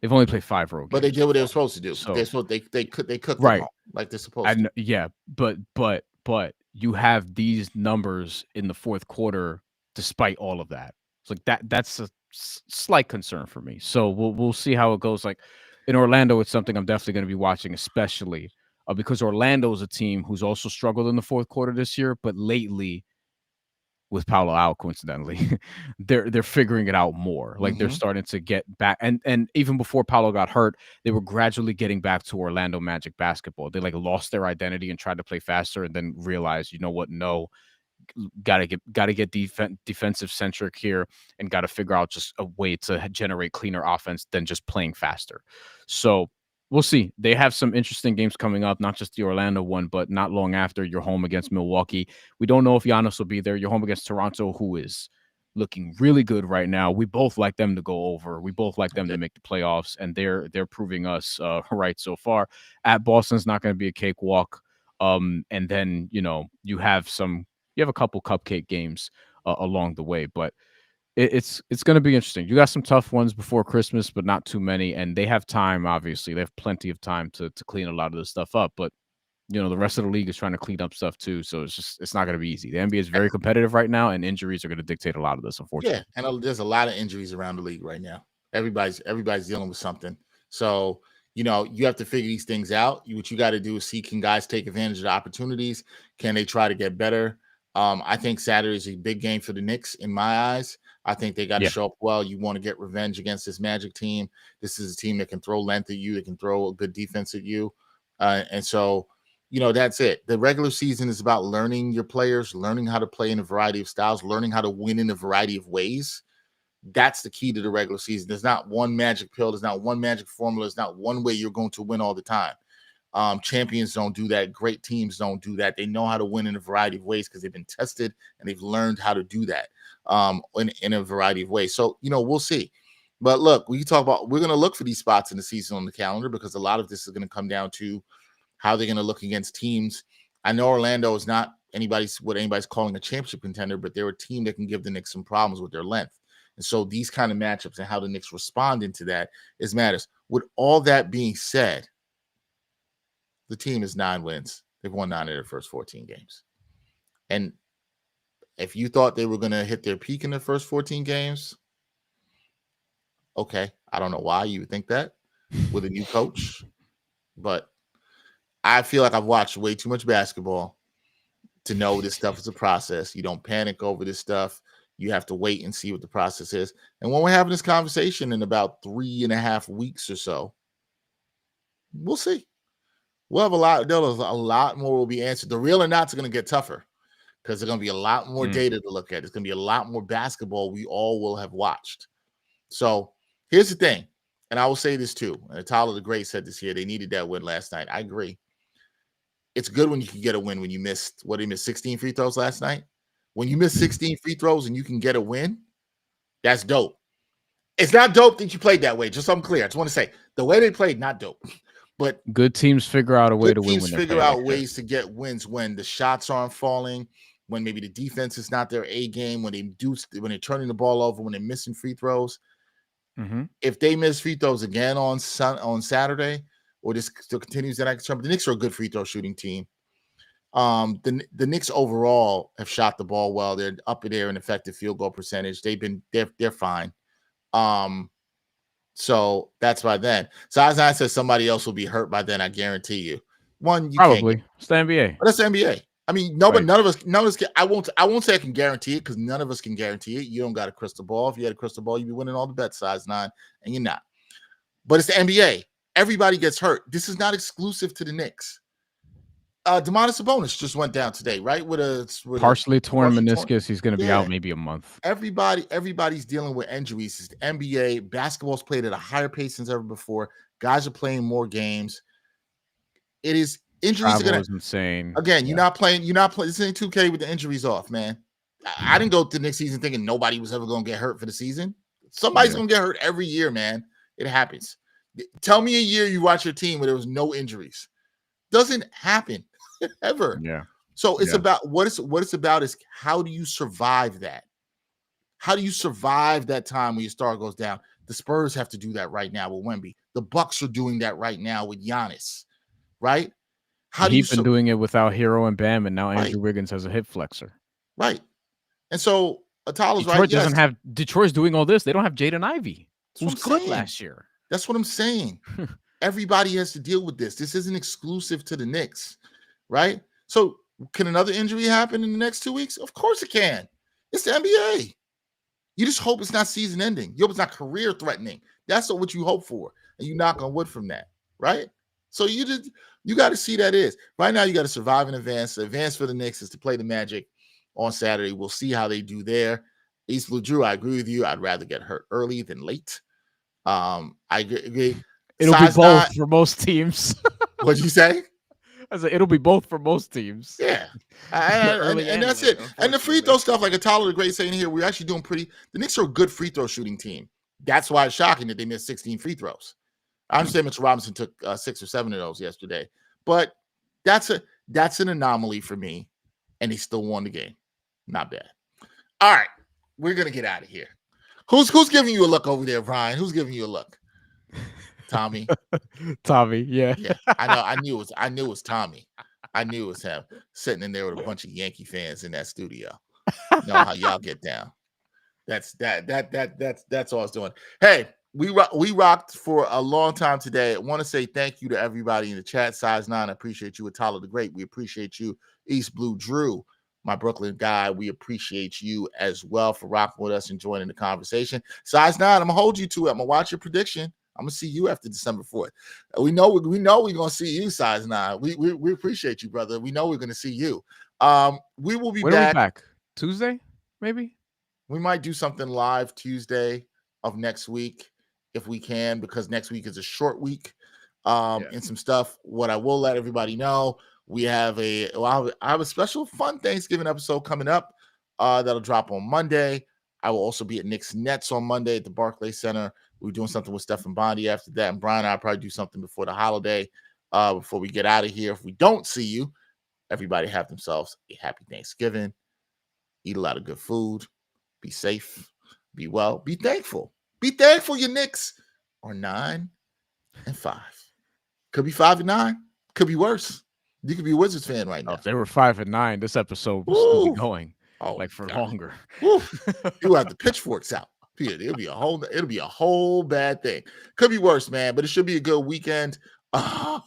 They've only played 5 road games. But they did what they were supposed to do. So they cooked right them like they're supposed to. Yeah, but you have these numbers in the fourth quarter despite all of that. It's like that's a slight concern for me. So we'll see how it goes. Like in Orlando, it's something I'm definitely going to be watching, especially because Orlando is a team who's also struggled in the fourth quarter this year, but lately, with Paolo out, coincidentally, they're figuring it out more. Like they're starting to get back, and even before Paolo got hurt, they were gradually getting back to Orlando Magic basketball. They lost their identity and tried to play faster, and then realized, you know what? No, gotta get defensive centric here, and got to figure out just a way to generate cleaner offense than just playing faster. So we'll see. They have some interesting games coming up, not just the Orlando one, but not long after. You're home against Milwaukee. We don't know if Giannis will be there. You're home against Toronto, who is looking really good right now. We both like them to go over. We both like them to make the playoffs, and they're proving us right so far. At Boston's not going to be a cakewalk. And then you have a couple cupcake games along the way, but it's going to be interesting. You got some tough ones before Christmas, but not too many. And they have time, obviously. They have plenty of time to clean a lot of this stuff up. But, the rest of the league is trying to clean up stuff too. So it's not going to be easy. The NBA is very competitive right now, and injuries are going to dictate a lot of this, unfortunately. Yeah, and there's a lot of injuries around the league right now. Everybody's dealing with something. So, you have to figure these things out. What you got to do is see, can guys take advantage of the opportunities? Can they try to get better? I think Saturday is a big game for the Knicks in my eyes. I think they got to show up well. You want to get revenge against this Magic team. This is a team that can throw length at you. That can throw a good defense at you. And so, that's it. The regular season is about learning your players, learning how to play in a variety of styles, learning how to win in a variety of ways. That's the key to the regular season. There's not one magic pill. There's not one magic formula. There's not one way you're going to win all the time. Champions don't do that. Great teams don't do that. They know how to win in a variety of ways because they've been tested and they've learned how to do that in a variety of ways. So, we'll see. But look, we're going to look for these spots in the season on the calendar because a lot of this is going to come down to how they're going to look against teams. I know Orlando is not what anybody's calling a championship contender, but they're a team that can give the Knicks some problems with their length. And so these kind of matchups and how the Knicks respond into that matters. With all that being said, the team is 9 wins. They've won 9 of their first 14 games. And if you thought they were going to hit their peak in their first 14 games, Okay, I don't know why you would think that with a new coach, but I feel like I've watched way too much basketball to know this stuff is a process. You don't panic over this stuff. You have to wait and see what the process is. And when we're having this conversation in about 3.5 weeks or so, we'll see. We'll have a lot more will be answered. The real or not's going to get tougher because there's going to be a lot more data to look at. There's going to be a lot more basketball we all will have watched. So here's the thing, and I will say this too, and Tyler the Great said this here. They needed that win last night. I agree. It's good when you can get a win when you missed, 16 free throws last night? When you miss 16 free throws and you can get a win, that's dope. It's not dope that you played that way, just so I'm clear. I just want to say, the way they played, not dope. But good teams figure out a way to win. Teams figure out ways to get wins when the shots aren't falling, when maybe the defense is not their A game, when they're turning the ball over, when they're missing free throws. If they miss free throws again on Saturday, or this still continues the next term, the Knicks are a good free throw shooting team. The Knicks overall have shot the ball well. They're up there in effective field goal percentage. They're fine. So that's by then. Size 9 says somebody else will be hurt by then. I guarantee you. You probably. It's the NBA. But that's the NBA. I mean, none of us can. I won't say I can guarantee it because none of us can guarantee it. You don't got a crystal ball. If you had a crystal ball, you'd be winning all the bets, Size 9, and you're not. But it's the NBA. Everybody gets hurt. This is not exclusive to the Knicks. Domantas Sabonis just went down today, right? With partially torn meniscus. He's going to be out maybe a month. Everybody's dealing with injuries. It's the NBA. Basketball's played at a higher pace than ever before. Guys are playing more games. It is injuries are going to insane. Again, you're not playing. This ain't 2K with the injuries off, man. I didn't go to the next season thinking nobody was ever going to get hurt for the season. Somebody's going to get hurt every year, man. It happens. Tell me a year you watch your team where there was no injuries. Doesn't happen ever. Yeah. So it's about what it's about is how do you survive that? How do you survive that time when your star goes down? The Spurs have to do that right now with Wemby. The Bucks are doing that right now with Giannis, right? He's been doing it without Hero and Bam, and now Andrew Wiggins has a hip flexor. Right. And so Atala's right. Detroit's doing all this. They don't have Jaden Ivey, who's good last year. That's what I'm saying. Everybody has to deal with this. This isn't exclusive to the Knicks, right? So can another injury happen in the next 2 weeks? Of course it can. It's the NBA. You just hope it's not season ending. You hope it's not career threatening. That's what you hope for. And you knock on wood from that, right? So you got to see that is. Right now you got to survive in advance. The advance for the Knicks is to play the Magic on Saturday. We'll see how they do there. East Blue Drew, I agree with you. I'd rather get hurt early than late. I agree. It'll be both for most teams. What'd you say? I said it'll be both for most teams. Yeah. And that's it. And the free throw stuff, like Tyler the Great saying here, we're actually doing pretty. The Knicks are a good free throw shooting team. That's why it's shocking that they missed 16 free throws. I understand Mitchell Robinson took 6 or 7 of those yesterday, but that's an anomaly for me, and he still won the game. Not bad. All right, we're gonna get out of here. Who's giving you a look over there, Bryan? Who's giving you a look? Tommy. Tommy, yeah. I know. I knew it was Tommy. I knew it was him sitting in there with a bunch of Yankee fans in that studio. You know how y'all get down. That's all it's doing. Hey, we rocked for a long time today. I want to say thank you to everybody in the chat. Size 9, I appreciate you. Tyler the Great, we appreciate you. East Blue Drew, my Brooklyn guy, we appreciate you as well for rocking with us and joining the conversation. Size 9, I'm gonna hold you to it. I'm gonna watch your prediction. I'm gonna see you after December 4th. We know we're gonna see you, Size 9. We appreciate you, brother. We know we're gonna see you. We will be back Tuesday, maybe. We might do something live Tuesday of next week if we can, because next week is a short week. And some stuff. What I will let everybody know, I have a special fun Thanksgiving episode coming up that'll drop on Monday. I will also be at Knicks Nets on Monday at the Barclays Center. We're doing something with Stephen Bondi after that. And Bryan and I'll probably do something before the holiday, before we get out of here. If we don't see you, everybody have themselves a happy Thanksgiving. Eat a lot of good food. Be safe. Be well. Be thankful. Be thankful your Knicks are 9-5. Could be 5-9. Could be worse. You could be a Wizards fan right now. If they were 5-9, this episode would still be going for longer. You have the pitchforks out. It'll be a whole bad thing. Could be worse, man, but it should be a good weekend. I'm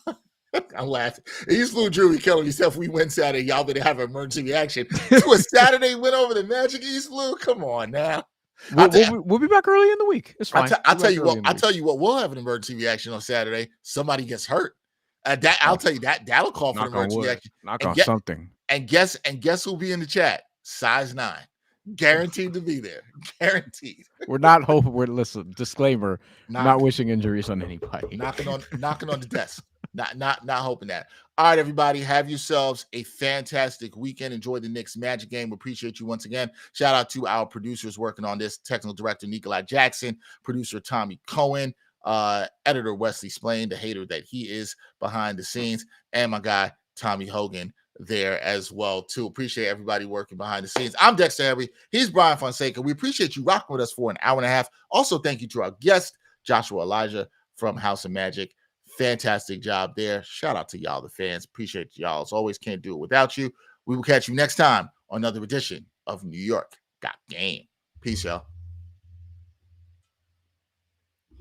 laughing. East Blue Drew killing himself. We win Saturday. Y'all better have an emergency reaction to a Saturday win over the Magic. East Blue, come on now. We'll be back early in the week. It's fine. I'll tell you what. We'll have an emergency reaction on Saturday. Somebody gets hurt. I'll tell you that'll call for an emergency reaction. Knock on something. And guess who'll be in the chat? Size 9. Guaranteed to be there. Guaranteed. We're not hoping. Listen. Disclaimer: not wishing injuries on anybody. Knocking on the desk. Not hoping that. All right, everybody, have yourselves a fantastic weekend. Enjoy the Knicks Magic game. We appreciate you once again. Shout out to our producers working on this: technical director Nikolai Jackson, producer Tommy Cohen, editor Wesley Splain, the hater that he is behind the scenes, and my guy Tommy Hogan there as well too. Appreciate everybody working behind the scenes. I'm Dexter Henry. He's Bryan Fonseca. We appreciate you rocking with us for an hour and a half. Also, thank you to our guest Joshua Elijah from House of Magic. Fantastic job there. Shout out to y'all, the fans. Appreciate y'all. As always, can't do it without you. We will catch you next time on another edition of New York Got Game. Peace, y'all.